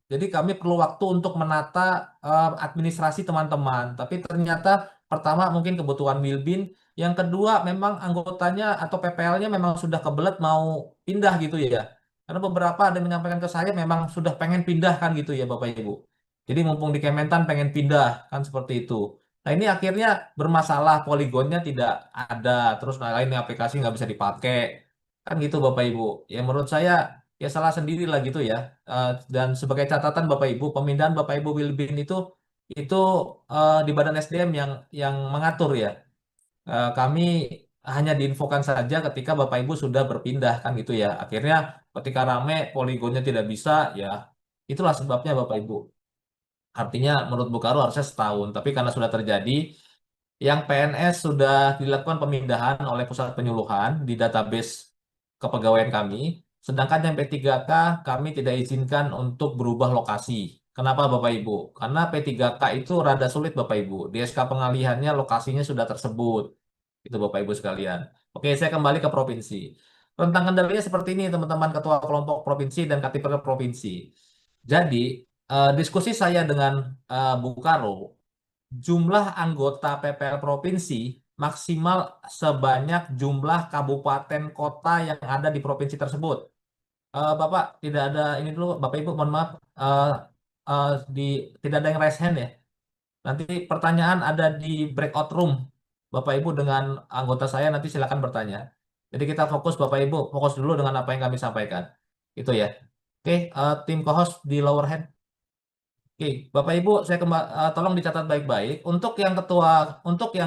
Jadi kami perlu waktu untuk menata administrasi teman-teman. Tapi ternyata pertama mungkin kebutuhan Wilbin, yang kedua memang anggotanya atau PPL-nya memang sudah kebelet mau pindah gitu ya. Karena beberapa ada yang menyampaikan ke saya memang sudah pengen pindah kan gitu ya Bapak Ibu. Jadi mumpung di Kementan pengen pindah kan seperti itu. Nah ini akhirnya bermasalah, poligonnya tidak ada, terus lain aplikasi nggak bisa dipakai kan gitu Bapak Ibu. Ya menurut saya ya salah sendiri lah gitu ya. Dan sebagai catatan Bapak Ibu, pemindahan Bapak Ibu Wilbin itu di Badan SDM yang mengatur ya. Kami hanya diinfokan saja ketika Bapak Ibu sudah berpindah kan gitu ya. Akhirnya ketika rame poligonnya tidak bisa ya itulah sebabnya Bapak Ibu. Artinya menurut Bu Karo harusnya setahun, tapi karena sudah terjadi, yang PNS sudah dilakukan pemindahan oleh pusat penyuluhan di database kepegawaian kami, sedangkan yang P3K kami tidak izinkan untuk berubah lokasi. Kenapa Bapak Ibu? Karena P3K itu rada sulit Bapak Ibu. Di SK pengalihannya lokasinya sudah tersebut. Itu Bapak Ibu sekalian. Oke, saya kembali ke provinsi. Rentang kendalinya seperti ini teman-teman ketua kelompok provinsi dan Katiper provinsi. Jadi, diskusi saya dengan Bu Karo, jumlah anggota PPL provinsi maksimal sebanyak jumlah kabupaten kota yang ada di provinsi tersebut. Bapak tidak ada ini dulu, Bapak Ibu mohon maaf, eh, di tidak ada yang raise hand ya. Nanti pertanyaan ada di breakout room. Bapak Ibu dengan anggota saya nanti silakan bertanya. Jadi kita fokus Bapak Ibu, fokus dulu dengan apa yang kami sampaikan. Itu ya. Oke, tim co-host di lower hand. Oke, Bapak Ibu, saya tolong dicatat baik-baik. Untuk yang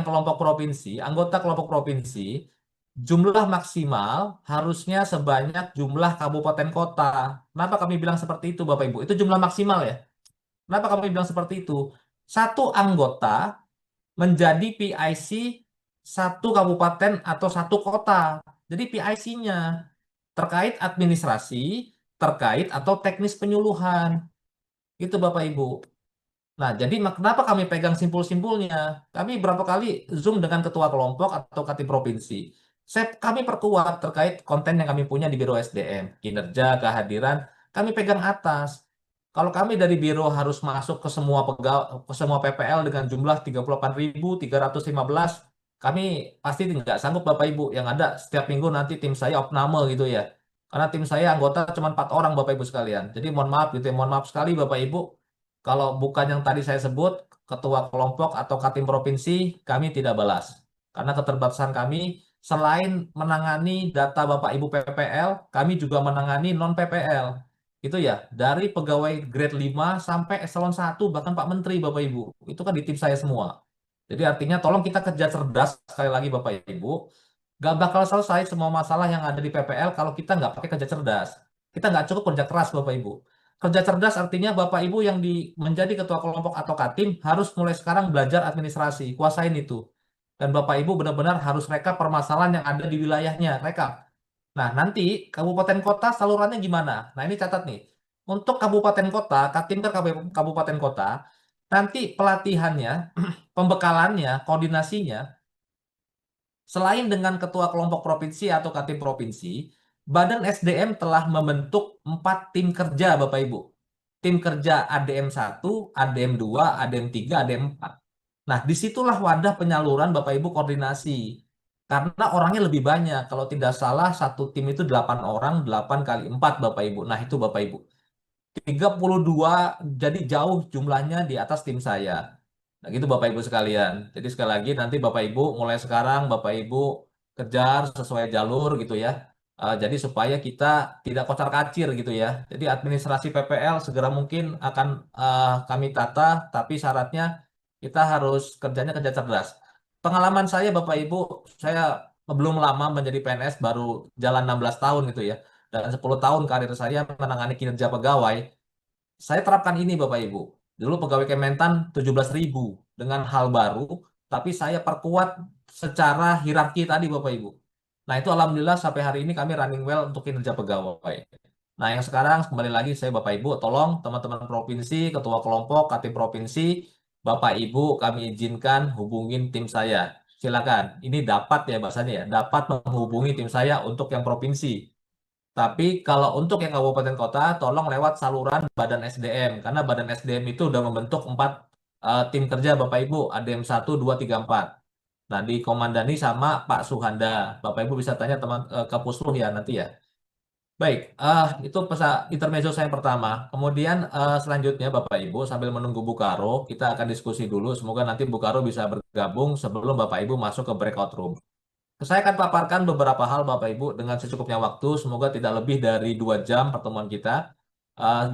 kelompok provinsi, anggota kelompok provinsi, jumlah maksimal harusnya sebanyak jumlah kabupaten kota. Kenapa kami bilang seperti itu, Bapak Ibu? Itu jumlah maksimal ya. Kenapa kami bilang seperti itu? Satu anggota menjadi PIC satu kabupaten atau satu kota. Jadi PIC-nya terkait administrasi, terkait atau teknis penyuluhan. Itu Bapak Ibu. Nah, jadi kenapa kami pegang simpul-simpulnya? Kami berapa kali Zoom dengan ketua kelompok atau Kati provinsi. Kami perkuat terkait konten yang kami punya di Biro SDM, kinerja, kehadiran, kami pegang atas. Kalau kami dari biro harus masuk ke semua ke semua PPL dengan jumlah 38.315, kami pasti nggak sanggup Bapak Ibu. Yang ada setiap minggu nanti tim saya opname gitu ya. Karena tim saya anggota cuma 4 orang Bapak Ibu sekalian. Jadi mohon maaf gitu ya, mohon maaf sekali Bapak Ibu. Kalau bukan yang tadi saya sebut, ketua kelompok atau Katim provinsi, kami tidak balas. Karena keterbatasan kami, selain menangani data Bapak Ibu PPL, kami juga menangani non-PPL. Itu ya, dari pegawai grade 5 sampai eselon 1, bahkan Pak Menteri Bapak Ibu. Itu kan di tim saya semua. Jadi artinya tolong kita kerja cerdas, sekali lagi Bapak Ibu. Gak bakal selesai semua masalah yang ada di PPL kalau kita nggak pakai kerja cerdas. Kita nggak cukup kerja keras Bapak Ibu. Kerja cerdas artinya Bapak Ibu yang menjadi ketua kelompok atau Katim harus mulai sekarang belajar administrasi, kuasain itu. Dan Bapak Ibu benar-benar harus rekap permasalahan yang ada di wilayahnya, rekap. Nah, nanti kabupaten kota salurannya gimana? Nah, ini catat nih. Untuk kabupaten kota, Katim ke kabupaten kota, nanti pelatihannya, pembekalannya, koordinasinya, selain dengan ketua kelompok provinsi atau Katim provinsi, Badan SDM telah membentuk 4 tim kerja, Bapak Ibu. Tim kerja ADM 1, ADM 2, ADM 3, ADM 4. Nah, disitulah wadah penyaluran Bapak Ibu koordinasi. Karena orangnya lebih banyak. Kalau tidak salah, satu tim itu 8 orang, 8 kali 4 Bapak Ibu. Nah, itu Bapak Ibu. 32, jadi jauh jumlahnya di atas tim saya. Nah, gitu Bapak Ibu sekalian. Jadi sekali lagi nanti Bapak Ibu mulai sekarang Bapak Ibu kejar sesuai jalur gitu ya. Jadi supaya kita tidak kocar-kacir gitu ya. Jadi administrasi PPL segera mungkin akan kami tata, tapi syaratnya kita harus kerjanya kerja cerdas. Pengalaman saya Bapak Ibu, saya belum lama menjadi PNS, baru jalan 16 tahun gitu ya. Dan 10 tahun karir saya menangani kinerja pegawai. Saya terapkan ini Bapak Ibu. Dulu pegawai Kementan 17.000 dengan hal baru, tapi saya perkuat secara hierarki tadi Bapak Ibu. Nah itu Alhamdulillah sampai hari ini kami running well untuk kinerja pegawai. Nah yang sekarang kembali lagi saya Bapak Ibu, tolong teman-teman provinsi, ketua kelompok, Katim provinsi, Bapak Ibu kami izinkan hubungin tim saya. Silakan. Ini dapat ya bahasanya ya, dapat menghubungi tim saya untuk yang provinsi. Tapi kalau untuk yang kabupaten kota, tolong lewat saluran Badan SDM, karena Badan SDM itu udah membentuk 4 tim kerja Bapak Ibu, ADM 1, 2, 3, 4. Nah, dikomandani sama Pak Suhanda. Bapak Ibu bisa tanya teman ke Pusluh ya nanti ya. Baik, itu intermezzo saya yang pertama. Kemudian selanjutnya Bapak Ibu sambil menunggu Bukaro, kita akan diskusi dulu. Semoga nanti Bukaro bisa bergabung sebelum Bapak Ibu masuk ke breakout room. Saya akan paparkan beberapa hal Bapak Ibu dengan secukupnya waktu. Semoga tidak lebih dari 2 jam pertemuan kita.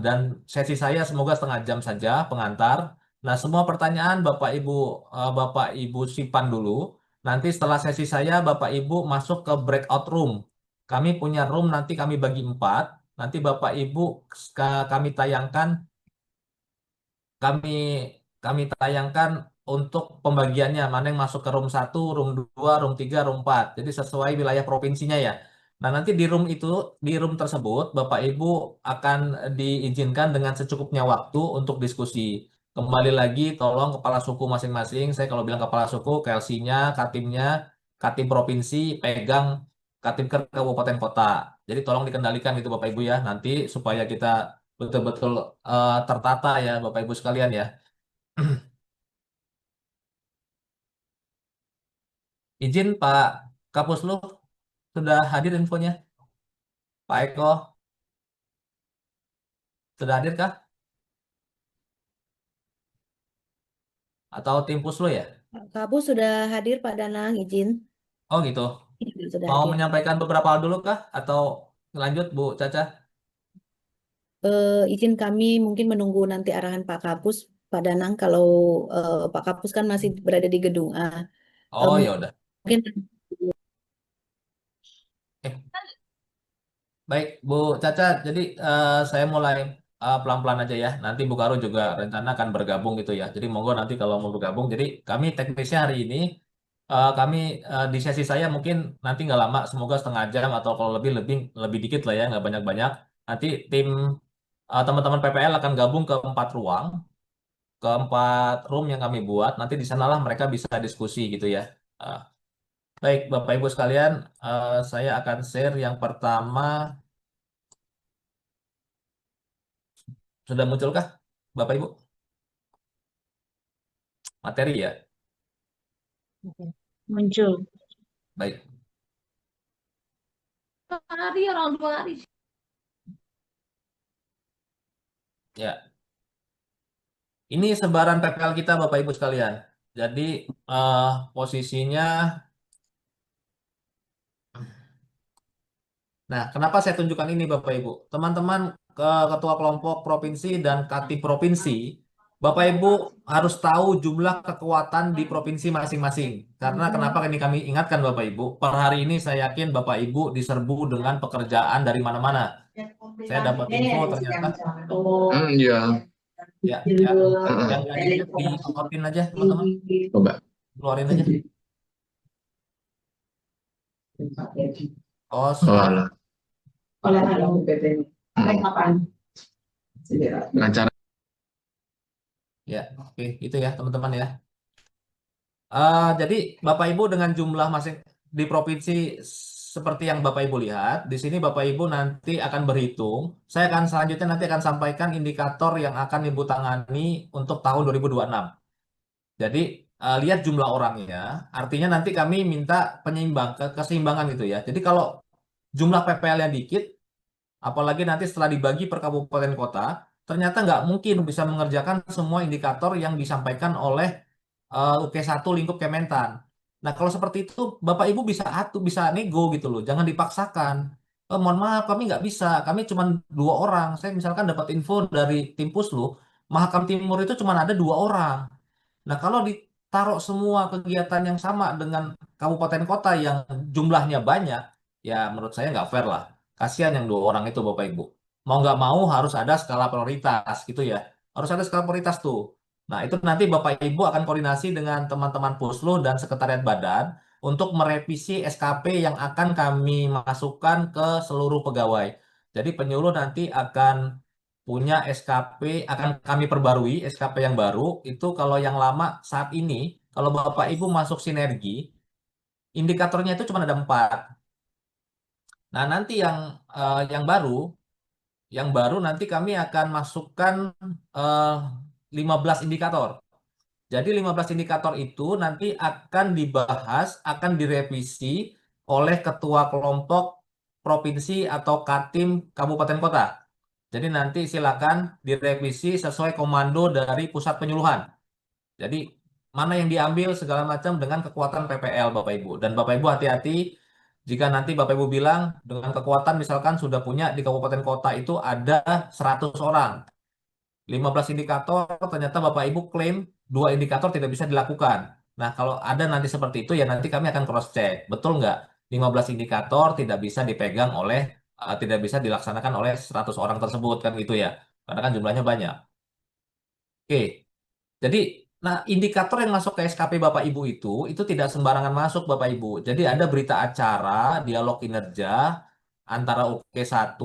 Dan sesi saya semoga setengah jam saja pengantar. Nah, semua pertanyaan Bapak Ibu simpan dulu. Nanti setelah sesi saya Bapak Ibu masuk ke breakout room. Kami punya room nanti kami bagi 4. Nanti Bapak Ibu kami tayangkan kami kami tayangkan untuk pembagiannya mana yang masuk ke room 1, room 2, room 3, room 4. Jadi sesuai wilayah provinsinya ya. Nah, nanti di room tersebut Bapak Ibu akan diizinkan dengan secukupnya waktu untuk diskusi. Kembali lagi tolong kepala suku masing-masing, saya kalau bilang kepala suku, KLC-nya, Katimnya, Katim provinsi pegang Katimker kabupaten kota. Jadi tolong dikendalikan itu Bapak Ibu ya nanti supaya kita betul-betul tertata ya Bapak Ibu sekalian ya. Izin Pak Kapuslu sudah hadir infonya. Pak Eko sudah hadir kah? Atau tim Puslu ya? Pak Kabu sudah hadir, Pak Danang, izin. Oh gitu. Iya, sudah Mau hadir. menyampaikan beberapa hal dulu kah? Atau lanjut Bu Caca? Izin kami mungkin menunggu nanti arahan Pak Kapus, Pak Danang, kalau Pak Kapus kan masih berada di gedung A. Oh ya udah. Mungkin Eh, baik Bu Caca. Jadi saya mulai pelan-pelan aja ya. Nanti Bu Karo juga rencana akan bergabung gitu ya. Jadi monggo nanti kalau mau bergabung. Jadi kami teknisnya hari ini kami di sesi saya mungkin nanti nggak lama, semoga setengah jam atau kalau lebih lebih lebih dikit lah ya, nggak banyak-banyak. Nanti teman-teman PPL akan gabung ke 4 ruang, ke 4 room yang kami buat. Nanti di sanalah mereka bisa diskusi gitu ya. Eh, baik Bapak Ibu sekalian, saya akan share yang pertama. Sudah munculkah Bapak Ibu materi ya? Oke. Muncul. Baik Hari orang 2 hari. ya. Ini sebaran PPL kita Bapak Ibu sekalian. Jadi eh, posisinya. Nah, kenapa saya tunjukkan ini Bapak Ibu? Teman-teman ketua kelompok provinsi dan Kati provinsi, Bapak Ibu harus tahu jumlah kekuatan di provinsi masing-masing. Karena kenapa ini kami ingatkan Bapak Ibu, per hari ini saya yakin Bapak Ibu diserbu dengan pekerjaan dari mana-mana. Saya dapat info ternyata, Iya. ya, yang gadgetnya dikeluarin aja teman-teman, Coba. keluarin aja. Oh, Oh, alah. Oleh anak UPT. Kapan? Lancar. ya, oke, itu ya teman-teman ya. Jadi Bapak Ibu dengan jumlah masing di provinsi seperti yang Bapak Ibu lihat, di sini Bapak Ibu nanti akan berhitung. Saya akan selanjutnya nanti akan sampaikan indikator yang akan Ibu tangani untuk tahun 2026. Jadi lihat jumlah orangnya, artinya nanti kami minta keseimbangan gitu ya. Jadi kalau jumlah PPL-nya dikit, apalagi nanti setelah dibagi per kabupaten kota, ternyata nggak mungkin bisa mengerjakan semua indikator yang disampaikan oleh UK1 lingkup Kementan. Nah, kalau seperti itu, Bapak Ibu bisa nego gitu loh, jangan dipaksakan. Mohon maaf, kami nggak bisa, kami cuma 2 orang. Saya misalkan dapat info dari tim Puslu, Mahakam Timur itu cuma ada 2 orang. Nah, kalau ditaruh semua kegiatan yang sama dengan kabupaten kota yang jumlahnya banyak, ya menurut saya nggak fair lah. Kasihan yang 2 orang itu, Bapak Ibu. Mau nggak mau harus ada skala prioritas gitu ya. Harus ada skala prioritas tuh. Nah, itu nanti Bapak Ibu akan koordinasi dengan teman-teman Puslu dan Sekretariat Badan untuk merevisi SKP yang akan kami masukkan ke seluruh pegawai. Jadi penyuluh nanti akan punya SKP, akan kami perbarui SKP yang baru. Itu kalau yang lama saat ini, kalau Bapak Ibu masuk sinergi, indikatornya itu cuma ada 4. Nah, nanti yang yang baru nanti kami akan masukkan eh, 15 indikator. Jadi 15 indikator itu nanti akan dibahas, akan direvisi oleh ketua kelompok provinsi atau Katim kabupaten kota. Jadi nanti silakan direvisi sesuai komando dari pusat penyuluhan. Jadi mana yang diambil segala macam dengan kekuatan PPL Bapak Ibu. Dan Bapak Ibu hati-hati jika nanti Bapak Ibu bilang dengan kekuatan misalkan sudah punya di kabupaten kota itu ada 100 orang. 15 indikator ternyata Bapak Ibu klaim 2 indikator tidak bisa dilakukan. Nah, kalau ada nanti seperti itu ya nanti kami akan cross check. Betul nggak? 15 indikator tidak bisa dipegang oleh tidak bisa dilaksanakan oleh 100 orang tersebut kan gitu ya. Karena kan jumlahnya banyak. Oke. Jadi, nah indikator yang masuk ke SKP Bapak Ibu itu tidak sembarangan masuk Bapak Ibu. Jadi ada berita acara, dialog kinerja antara UK1,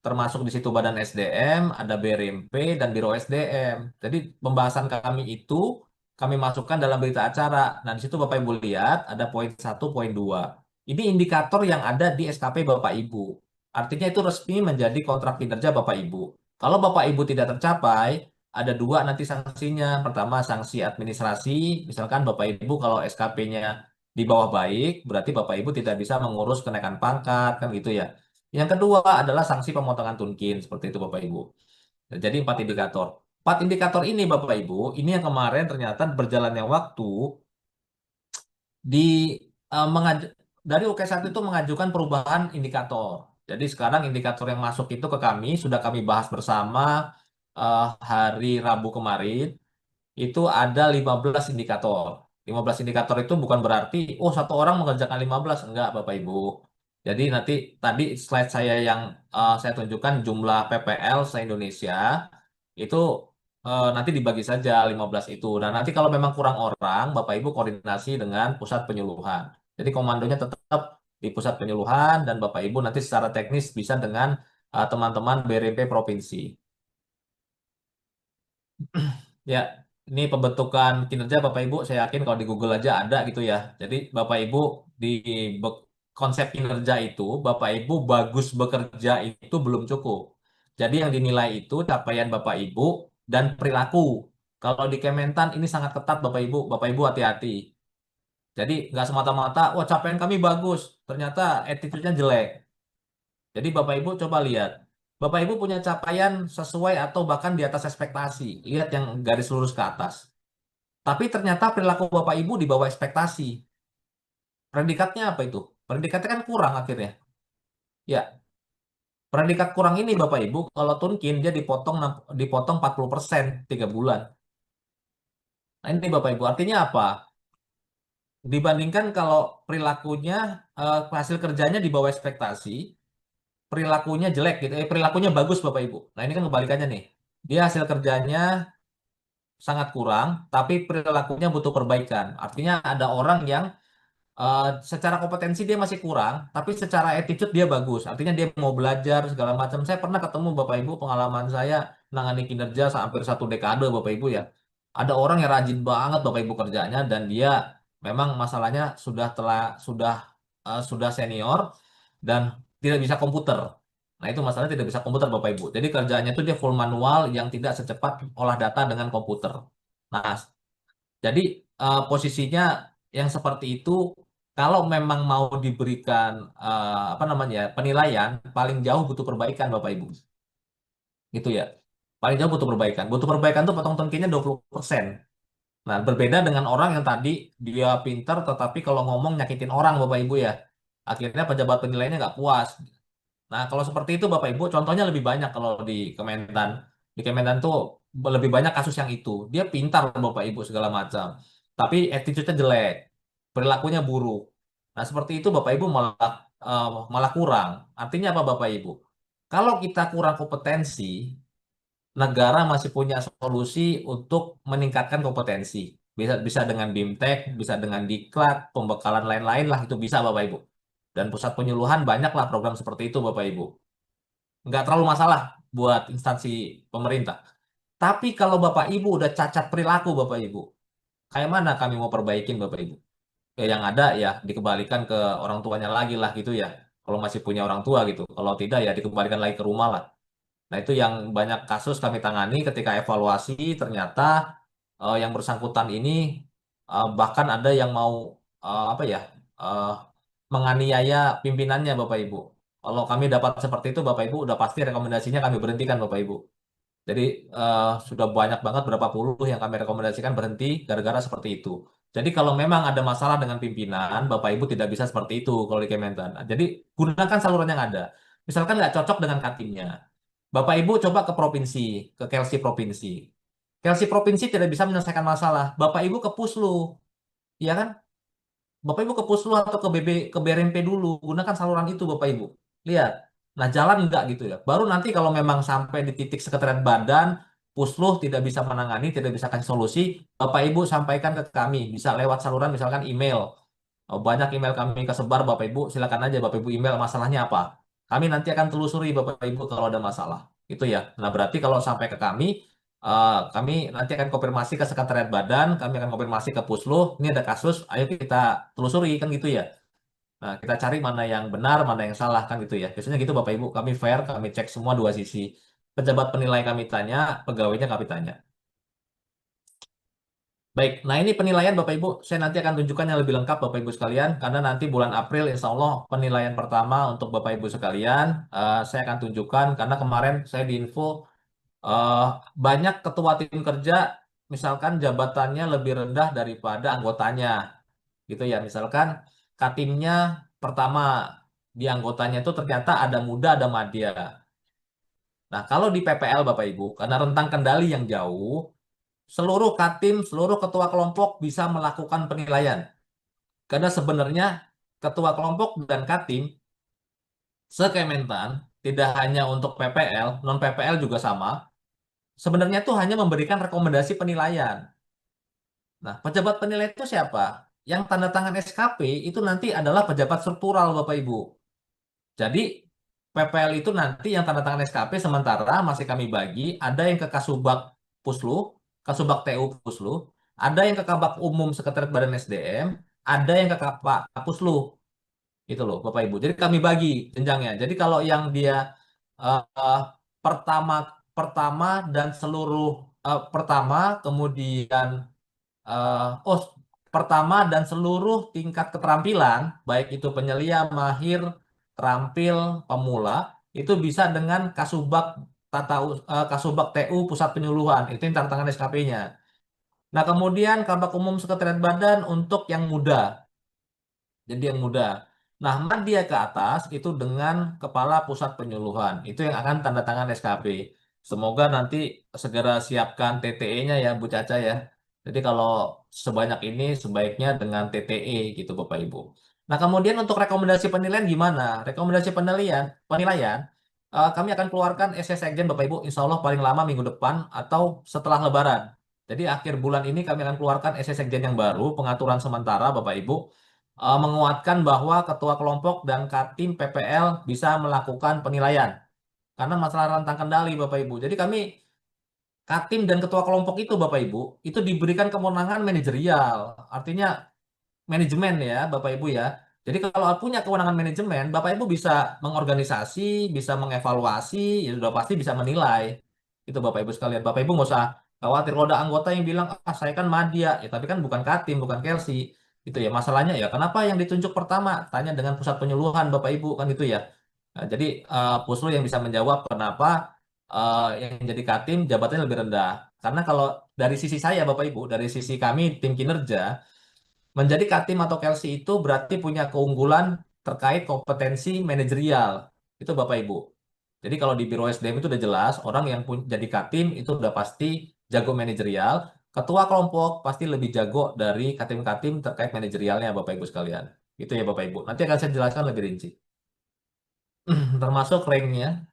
termasuk di situ Badan SDM, ada BRMP dan Biro SDM. Jadi pembahasan kami itu kami masukkan dalam berita acara. Nah di situ Bapak Ibu lihat ada poin 1, poin 2. Ini indikator yang ada di SKP Bapak Ibu. Artinya itu resmi menjadi kontrak kinerja Bapak Ibu. Kalau Bapak Ibu tidak tercapai, ada 2 nanti sanksinya. Pertama, sanksi administrasi. Misalkan Bapak Ibu kalau SKP-nya di bawah baik, berarti Bapak Ibu tidak bisa mengurus kenaikan pangkat, kan gitu ya. Yang kedua adalah sanksi pemotongan tunkin, seperti itu Bapak Ibu. Jadi 4 indikator. 4 indikator ini Bapak Ibu, ini yang kemarin ternyata berjalannya waktu di dari UK1 itu mengajukan perubahan indikator. Jadi sekarang indikator yang masuk itu ke kami, sudah kami bahas bersama hari Rabu kemarin, itu ada 15 indikator. 15 indikator itu bukan berarti, oh satu orang mengerjakan 15. Enggak, Bapak Ibu. Jadi nanti tadi slide saya yang saya tunjukkan jumlah PPL se-Indonesia, itu nanti dibagi saja 15 itu. Nah nanti kalau memang kurang orang, Bapak Ibu koordinasi dengan pusat penyuluhan. Jadi komandonya tetap di pusat penyuluhan dan Bapak Ibu nanti secara teknis bisa dengan teman-teman BRMP provinsi. Ya, ini pembentukan kinerja Bapak Ibu, saya yakin kalau di Google aja ada gitu ya. Jadi Bapak Ibu di konsep kinerja itu, Bapak Ibu bagus bekerja itu belum cukup. Jadi yang dinilai itu capaian Bapak Ibu dan perilaku. Kalau di Kementan ini sangat ketat Bapak Ibu hati-hati. Jadi nggak semata-mata, wah capaian kami bagus, ternyata attitude-nya jelek. Jadi Bapak Ibu coba lihat. Bapak Ibu punya capaian sesuai atau bahkan di atas ekspektasi. Lihat yang garis lurus ke atas. Tapi ternyata perilaku Bapak Ibu di bawah ekspektasi. Predikatnya apa itu? Predikatnya kan kurang akhirnya. Ya, predikat kurang ini Bapak Ibu, kalau tunkin dia dipotong 40% 3 bulan. Nah ini Bapak Ibu, artinya apa? Dibandingkan kalau perilakunya, hasil kerjanya di bawah ekspektasi, perilakunya jelek gitu, perilakunya bagus Bapak Ibu. Nah ini kan kebalikannya nih. Dia hasil kerjanya sangat kurang, tapi perilakunya butuh perbaikan. Artinya ada orang yang secara kompetensi dia masih kurang, tapi secara attitude dia bagus. Artinya dia mau belajar segala macam. Saya pernah ketemu Bapak Ibu, pengalaman saya menangani kinerja hampir 1 dekade Bapak Ibu ya. Ada orang yang rajin banget Bapak Ibu kerjanya dan dia memang masalahnya sudah senior dan tidak bisa komputer. Nah, itu masalahnya tidak bisa komputer Bapak Ibu. Jadi kerjaannya itu dia full manual yang tidak secepat olah data dengan komputer. Nah, jadi posisinya yang seperti itu kalau memang mau diberikan apa namanya penilaian paling jauh butuh perbaikan Bapak Ibu. Gitu ya. Paling jauh butuh perbaikan. Butuh perbaikan tuh potong tongkinya 20%. Nah, berbeda dengan orang yang tadi dia pintar tetapi kalau ngomong nyakitin orang Bapak Ibu ya. Akhirnya pejabat penilaiannya nggak puas. Nah, kalau seperti itu Bapak Ibu, contohnya lebih banyak kalau di Kementan. Di Kementan tuh lebih banyak kasus yang itu. Dia pintar Bapak Ibu segala macam. Tapi attitude-nya jelek. Perilakunya buruk. Nah, seperti itu Bapak Ibu malah kurang. Artinya apa Bapak Ibu? Kalau kita kurang kompetensi, negara masih punya solusi untuk meningkatkan kompetensi. Bisa dengan BIMTEK, bisa dengan Diklat, pembekalan lain-lain lah itu bisa Bapak Ibu. Dan pusat penyuluhan banyaklah program seperti itu Bapak Ibu. Nggak terlalu masalah buat instansi pemerintah. Tapi kalau Bapak Ibu udah cacat perilaku Bapak Ibu, kayak mana kami mau perbaikin Bapak Ibu? Ya yang ada ya dikembalikan ke orang tuanya lagi lah gitu ya. kalau masih punya orang tua gitu. Kalau tidak ya dikembalikan lagi ke rumah lah. Nah, itu yang banyak kasus kami tangani ketika evaluasi ternyata yang bersangkutan ini bahkan ada yang mau apa ya eh, menganiaya pimpinannya Bapak Ibu. Kalau kami dapat seperti itu Bapak Ibu udah pasti rekomendasinya kami berhentikan Bapak Ibu. Jadi sudah banyak banget berapa puluh yang kami rekomendasikan berhenti gara-gara seperti itu. Jadi kalau memang ada masalah dengan pimpinan, Bapak Ibu tidak bisa seperti itu kalau di Kementan. Jadi gunakan saluran yang ada. Misalkan nggak cocok dengan Katimnya, Bapak Ibu coba ke provinsi, ke Kelsi provinsi. Kelsi provinsi tidak bisa menyelesaikan masalah. Bapak Ibu ke Puslu, ya kan? Bapak Ibu ke Puslu atau ke ke BRMP dulu, gunakan saluran itu Bapak Ibu. Lihat. Nah, jalan enggak gitu ya. Baru nanti kalau memang sampai di titik sekretariat badan, Puslu tidak bisa menangani, tidak bisa kasih solusi, Bapak Ibu sampaikan ke kami, bisa lewat saluran misalkan email. Banyak email kami kesebar Bapak Ibu, silakan aja Bapak Ibu email masalahnya apa. Kami nanti akan telusuri Bapak Ibu kalau ada masalah. Itu ya. Nah, berarti kalau sampai ke kami nanti akan konfirmasi ke sekretariat badan, kami akan konfirmasi ke Puslu, ini ada kasus, ayo kita telusuri kan gitu ya. Nah, kita cari mana yang benar, mana yang salah kan gitu ya. Biasanya gitu Bapak Ibu, kami fair, kami cek semua dua sisi. Pejabat penilai kami tanya, pegawainya kami tanya. Baik, nah ini penilaian Bapak Ibu, saya nanti akan tunjukkan yang lebih lengkap Bapak Ibu sekalian, karena nanti bulan April insya Allah penilaian pertama untuk Bapak Ibu sekalian, saya akan tunjukkan, karena kemarin saya diinfo eh, banyak ketua tim kerja, misalkan jabatannya lebih rendah daripada anggotanya, gitu ya. Misalkan Katimnya pertama, di anggotanya itu ternyata ada muda, ada madya. Nah, kalau di PPL Bapak Ibu, karena rentang kendali yang jauh, seluruh Katim, seluruh ketua kelompok bisa melakukan penilaian. Karena sebenarnya ketua kelompok dan Katim sekementan tidak hanya untuk PPL, non PPL juga sama. Sebenarnya itu hanya memberikan rekomendasi penilaian. Nah, pejabat penilai itu siapa? Yang tanda tangan SKP itu nanti adalah pejabat struktural Bapak Ibu. Jadi PPL itu nanti yang tanda tangan SKP sementara masih kami bagi, ada yang ke Kasubag Puslu, Kasubag TU Puslu, ada yang ke Kabak Umum Sekretariat Badan SDM, ada yang ke Kabak Puslu. Itu loh Bapak Ibu. Jadi kami bagi jenjangnya. Jadi kalau yang dia eh, pertama pertama dan seluruh pertama kemudian oh pertama dan seluruh tingkat keterampilan baik itu penyelia, mahir, terampil, pemula itu bisa dengan Kasubag TU Pusat Penyuluhan. Itu yang tanda tangan SKP-nya. Nah, kemudian Kabak Umum Sekretariat Badan untuk yang muda. Jadi yang muda. Nah, Madya ke atas itu dengan Kepala Pusat Penyuluhan. Itu yang akan tanda tangan SKP. Semoga nanti segera siapkan TTE-nya ya, Bu Caca ya. Jadi kalau sebanyak ini sebaiknya dengan TTE gitu Bapak Ibu. Nah, kemudian untuk rekomendasi penilaian gimana? Rekomendasi penilaian kami akan keluarkan SC Sekjen Bapak Ibu, insya Allah paling lama minggu depan atau setelah Lebaran. Jadi akhir bulan ini kami akan keluarkan SC Sekjen yang baru, pengaturan sementara Bapak Ibu menguatkan bahwa ketua kelompok dan Katim PPL bisa melakukan penilaian karena masalah rentang kendali Bapak Ibu. Jadi kami Katim dan ketua kelompok itu Bapak Ibu itu diberikan kewenangan manajerial, artinya manajemen ya Bapak Ibu ya. Jadi kalau punya kewenangan manajemen, Bapak Ibu bisa mengorganisasi, bisa mengevaluasi, ya sudah pasti bisa menilai. Itu Bapak Ibu sekalian. Bapak Ibu nggak usah khawatir kalau ada anggota yang bilang, ah saya kan Madya, ya tapi kan bukan Katim, bukan Kelsi. Itu ya masalahnya ya. Kenapa yang ditunjuk pertama? Tanya dengan pusat penyuluhan Bapak Ibu kan itu ya. Nah, jadi Puslu yang bisa menjawab kenapa yang jadi Katim jabatannya lebih rendah. Karena kalau dari sisi saya Bapak Ibu, dari sisi kami tim kinerja, menjadi Katim atau Kelsi itu berarti punya keunggulan terkait kompetensi manajerial. Itu Bapak Ibu. Jadi kalau di Biro SDM itu udah jelas, orang yang jadi Katim itu udah pasti jago manajerial. Ketua kelompok pasti lebih jago dari Katim-Katim terkait manajerialnya Bapak Ibu sekalian. Itu ya Bapak Ibu. Nanti akan saya jelaskan lebih rinci. Termasuk ranknya.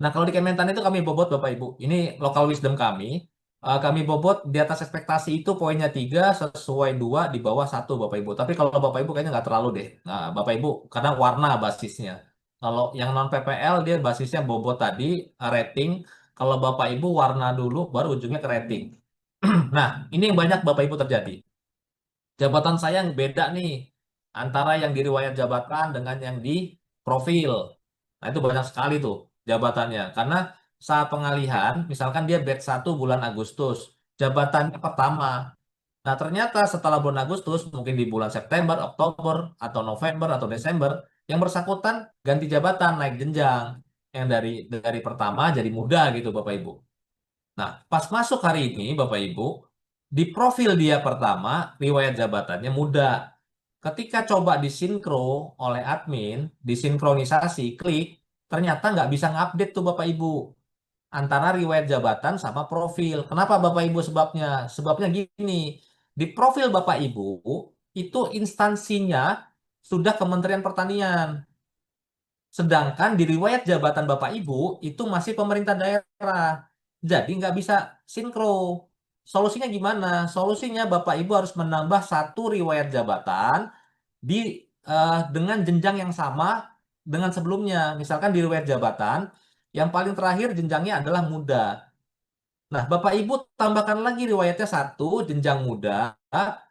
Nah, kalau di Kementan itu kami bobot Bapak Ibu. Ini local wisdom kami. Kami bobot di atas ekspektasi itu poinnya 3, sesuai 2, di bawah 1 Bapak Ibu. Tapi kalau Bapak Ibu kayaknya nggak terlalu deh. Nah, Bapak Ibu, karena warna basisnya. Kalau yang non PPL dia basisnya bobot tadi, rating. Kalau Bapak Ibu warna dulu, baru ujungnya ke rating. Nah, ini yang banyak Bapak Ibu terjadi. Jabatan saya yang beda nih. antara yang di riwayat jabatan dengan yang di profil. Nah, itu banyak sekali tuh jabatannya. Karena saat pengalihan, misalkan dia batch 1 bulan Agustus, jabatannya pertama. Nah, ternyata setelah bulan Agustus, mungkin di bulan September, Oktober, atau November, atau Desember, yang bersangkutan ganti jabatan, naik jenjang. Yang dari pertama jadi muda gitu, Bapak Ibu. Nah, pas masuk hari ini, Bapak Ibu, di profil dia pertama, riwayat jabatannya muda. Ketika coba disinkro oleh admin, disinkronisasi, klik, ternyata nggak bisa ngupdate tuh Bapak Ibu antara riwayat jabatan sama profil. Kenapa Bapak Ibu sebabnya? Sebabnya gini, di profil Bapak Ibu itu instansinya sudah Kementerian Pertanian. Sedangkan di riwayat jabatan Bapak Ibu itu masih pemerintah daerah. Jadi nggak bisa sinkro. Solusinya gimana? Solusinya Bapak Ibu harus menambah satu riwayat jabatan di dengan jenjang yang sama dengan sebelumnya. Misalkan di riwayat jabatan, yang paling terakhir jenjangnya adalah muda. Nah, Bapak Ibu tambahkan lagi riwayatnya satu, jenjang muda,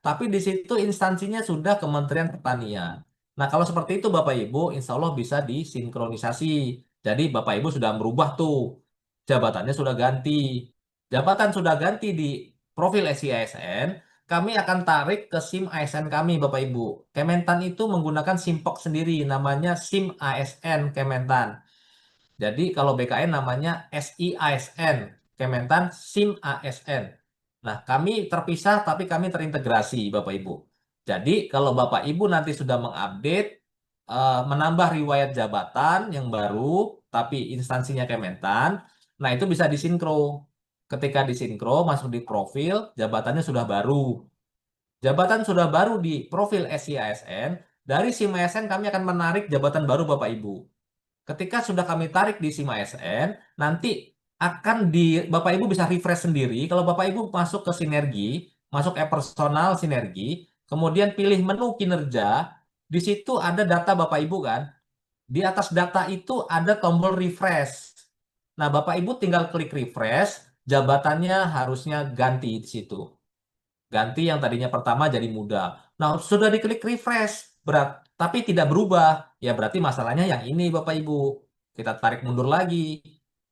tapi di situ instansinya sudah Kementerian Pertanian. Nah, kalau seperti itu Bapak Ibu, insya Allah bisa disinkronisasi. Jadi Bapak Ibu sudah merubah tuh, jabatannya sudah ganti. Jabatan sudah ganti di profil SI ASN, kami akan tarik ke SIM ASN kami Bapak Ibu. Kementan itu menggunakan SIMPOK sendiri, namanya SIM ASN Kementan. Jadi kalau BKN namanya SIASN, Kementan SIM ASN. Nah, kami terpisah tapi kami terintegrasi Bapak Ibu. Jadi kalau Bapak Ibu nanti sudah mengupdate, menambah riwayat jabatan yang baru, tapi instansinya Kementan, nah itu bisa disinkro. Ketika disinkro, masuk di profil, jabatannya sudah baru. Jabatan sudah baru di profil SIASN, dari SIM ASN kami akan menarik jabatan baru Bapak Ibu. Ketika sudah kami tarik di SIM ASN, nanti akan Bapak Ibu bisa refresh sendiri. Kalau Bapak Ibu masuk ke sinergi, masuk personal sinergi, kemudian pilih menu kinerja, di situ ada data Bapak Ibu kan. Di atas data itu ada tombol refresh. Nah, Bapak Ibu tinggal klik refresh, jabatannya harusnya ganti di situ. Ganti yang tadinya pertama jadi muda. Nah, sudah diklik refresh, tapi tidak berubah. Ya berarti masalahnya yang ini Bapak Ibu. Kita tarik mundur lagi.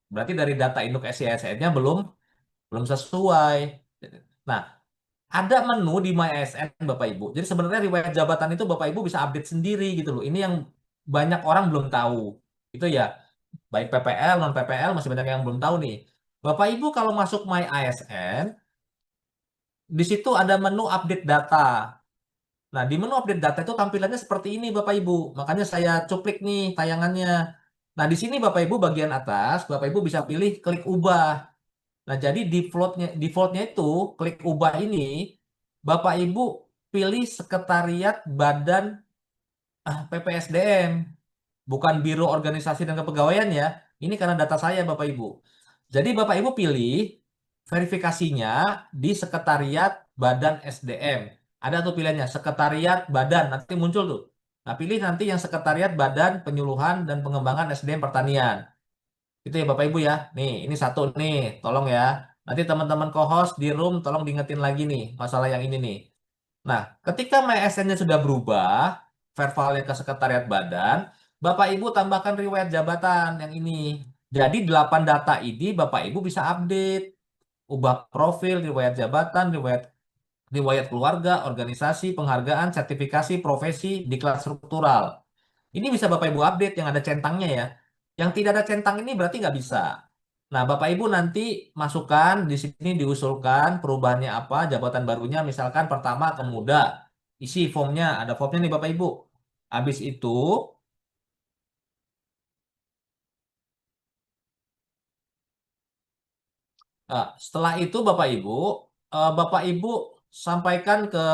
Berarti dari data induk SISN-nya belum sesuai. Nah, ada menu di My ASN Bapak Ibu. Jadi sebenarnya riwayat jabatan itu Bapak Ibu bisa update sendiri gitu loh. Ini yang banyak orang belum tahu. Itu ya, baik PPL, non PPL masih banyak yang belum tahu nih. Bapak Ibu kalau masuk My ASN, di situ ada menu update data. Nah, di menu update data itu tampilannya seperti ini Bapak Ibu. Makanya saya cuplik nih tayangannya. Nah, di sini Bapak Ibu bagian atas, Bapak Ibu bisa pilih klik ubah. Nah, jadi defaultnya itu klik ubah ini, Bapak Ibu pilih Sekretariat Badan PPSDM, bukan Biro Organisasi dan Kepegawaian ya. Ini karena data saya Bapak Ibu. Jadi Bapak Ibu pilih verifikasinya di Sekretariat Badan SDM. Ada tuh pilihannya, Sekretariat Badan, nanti muncul tuh. Nah, pilih nanti yang Sekretariat Badan Penyuluhan dan Pengembangan SDM Pertanian. Itu ya Bapak Ibu ya. Nih, ini satu nih, tolong ya. Nanti teman-teman co-host di room tolong diingetin lagi nih, masalah yang ini nih. Nah, ketika MySN-nya sudah berubah, verbalnya ke Sekretariat Badan, Bapak Ibu tambahkan riwayat jabatan yang ini. Jadi 8 data ini Bapak Ibu bisa update, ubah profil, riwayat jabatan, riwayat keluarga, organisasi, penghargaan, sertifikasi, profesi, diklat struktural. Ini bisa Bapak Ibu update yang ada centangnya ya. Yang tidak ada centang ini berarti nggak bisa. Nah, Bapak Ibu nanti masukkan di sini diusulkan perubahannya apa, jabatan barunya misalkan pertama ke muda. Isi formnya, ada formnya nih Bapak Ibu. Habis itu, setelah itu Bapak Ibu sampaikan ke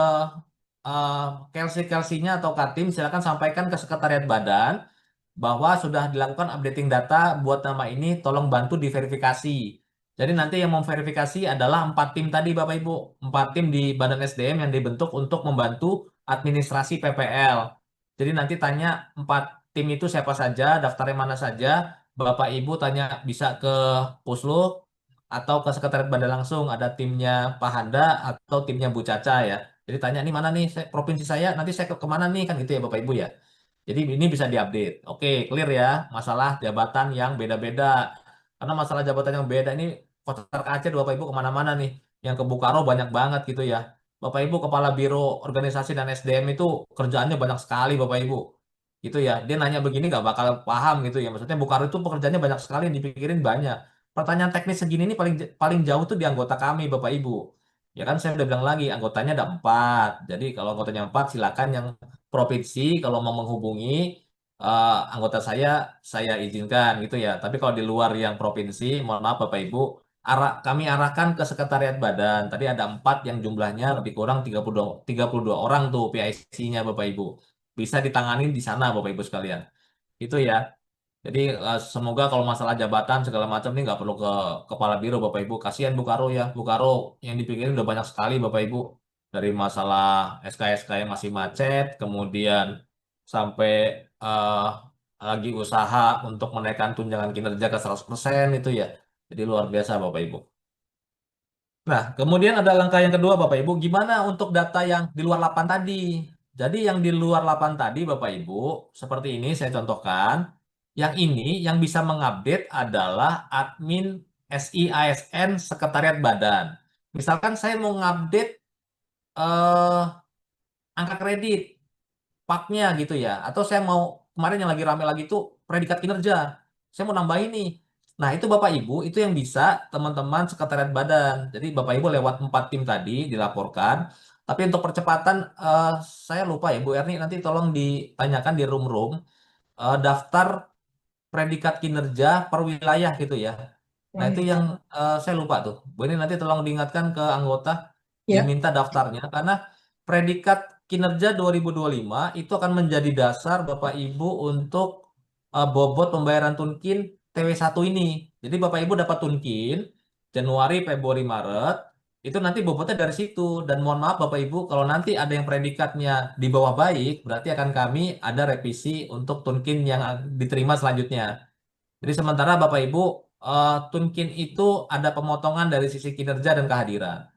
Kelsinya atau Katim, silakan sampaikan ke Sekretariat Badan bahwa sudah dilakukan updating data buat nama ini, tolong bantu diverifikasi. Jadi nanti yang memverifikasi adalah 4 tim tadi Bapak Ibu. 4 tim di Badan SDM yang dibentuk untuk membantu administrasi PPL. Jadi nanti tanya 4 tim itu siapa saja, daftarnya mana saja. Bapak Ibu tanya bisa ke Pusluk atau ke Sekretariat Badan langsung. Ada timnya Pak Handa atau timnya Bu Caca ya. Jadi tanya nih mana nih provinsi saya, nanti saya ke kemana nih kan gitu ya Bapak Ibu ya. Jadi ini bisa diupdate. Oke, clear ya masalah jabatan yang beda-beda. Karena masalah jabatan yang beda ini kocar kacir Bapak Ibu kemana-mana nih. Yang ke Bukaro banyak banget gitu ya. Bapak Ibu Kepala Biro Organisasi dan SDM itu kerjaannya banyak sekali Bapak Ibu. Gitu ya. Dia nanya begini nggak bakal paham gitu ya. Maksudnya Bukaro itu pekerjaannya banyak sekali yang dipikirin banyak. Pertanyaan teknis segini ini paling paling jauh tuh di anggota kami Bapak Ibu. Ya kan saya udah bilang lagi anggotanya ada 4. Jadi kalau anggotanya 4 silakan yang provinsi kalau mau menghubungi anggota saya izinkan gitu ya. Tapi kalau di luar yang provinsi, mohon maaf Bapak Ibu, kami arahkan ke sekretariat badan. Tadi ada 4 yang jumlahnya lebih kurang 32 orang tuh PIC-nya Bapak Ibu. Bisa ditangani di sana Bapak Ibu sekalian. Itu ya. Jadi semoga kalau masalah jabatan segala macam ini nggak perlu ke kepala biro Bapak Ibu. Kasihan Bu Karo ya. Bu Karo yang dipikirin udah banyak sekali Bapak Ibu. Dari masalah SK-SK yang masih macet, kemudian sampai eh, lagi usaha untuk menaikkan tunjangan kinerja ke 100% itu ya. Jadi luar biasa Bapak Ibu. Nah, kemudian ada langkah yang kedua Bapak Ibu, gimana untuk data yang di luar lapan tadi? Jadi yang di luar lapan tadi Bapak Ibu, seperti ini saya contohkan. Yang ini yang bisa mengupdate adalah admin SIASN Sekretariat Badan. Misalkan saya mau ngupdate eh, angka kredit, paknya gitu ya. Atau saya mau, kemarin yang lagi rame lagi itu predikat kinerja. Saya mau nambahin nih. Nah, itu Bapak Ibu, itu yang bisa teman-teman sekretariat badan. Jadi Bapak Ibu lewat 4 tim tadi dilaporkan. Tapi untuk percepatan, saya lupa ya Bu Erni, nanti tolong ditanyakan di room-room daftar predikat kinerja per wilayah gitu ya. Nah, itu yang saya lupa tuh. Bu ini nanti tolong diingatkan ke anggota Ya. diminta daftarnya karena predikat kinerja 2025 itu akan menjadi dasar Bapak Ibu untuk bobot pembayaran tunkin TW1 ini. Jadi Bapak Ibu dapat tunkin Januari, Februari, Maret itu nanti bobotnya dari situ dan mohon maaf Bapak Ibu kalau nanti ada yang predikatnya di bawah baik berarti akan kami ada revisi untuk tunkin yang diterima selanjutnya. Jadi sementara Bapak Ibu tunkin itu ada pemotongan dari sisi kinerja dan kehadiran.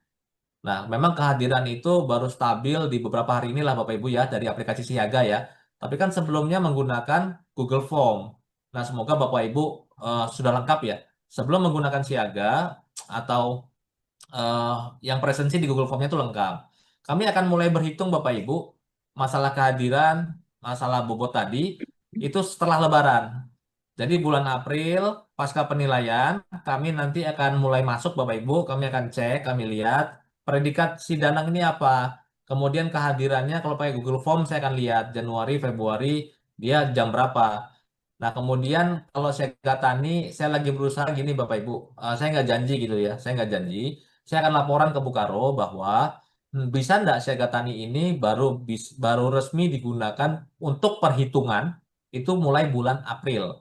Nah, memang kehadiran itu baru stabil di beberapa hari inilah Bapak Ibu ya dari aplikasi Siaga ya. Tapi kan sebelumnya menggunakan Google Form. Nah, semoga Bapak Ibu sudah lengkap ya. Sebelum menggunakan Siaga atau eh, yang presensi di Google Form-nya itu lengkap. Kami akan mulai berhitung Bapak Ibu masalah kehadiran, masalah bobot tadi itu setelah Lebaran. Jadi bulan April pasca penilaian kami nanti akan mulai masuk Bapak Ibu, kami akan cek, kami lihat predikat si Danang ini apa. Kemudian kehadirannya kalau pakai Google Form saya akan lihat Januari, Februari dia jam berapa. Nah, kemudian kalau saya Tani, saya lagi berusaha gini Bapak Ibu. Saya nggak janji gitu ya, saya nggak janji. Saya akan laporan ke Bukaro bahwa bisa nggak Siaga Tani ini baru resmi digunakan untuk perhitungan itu mulai bulan April.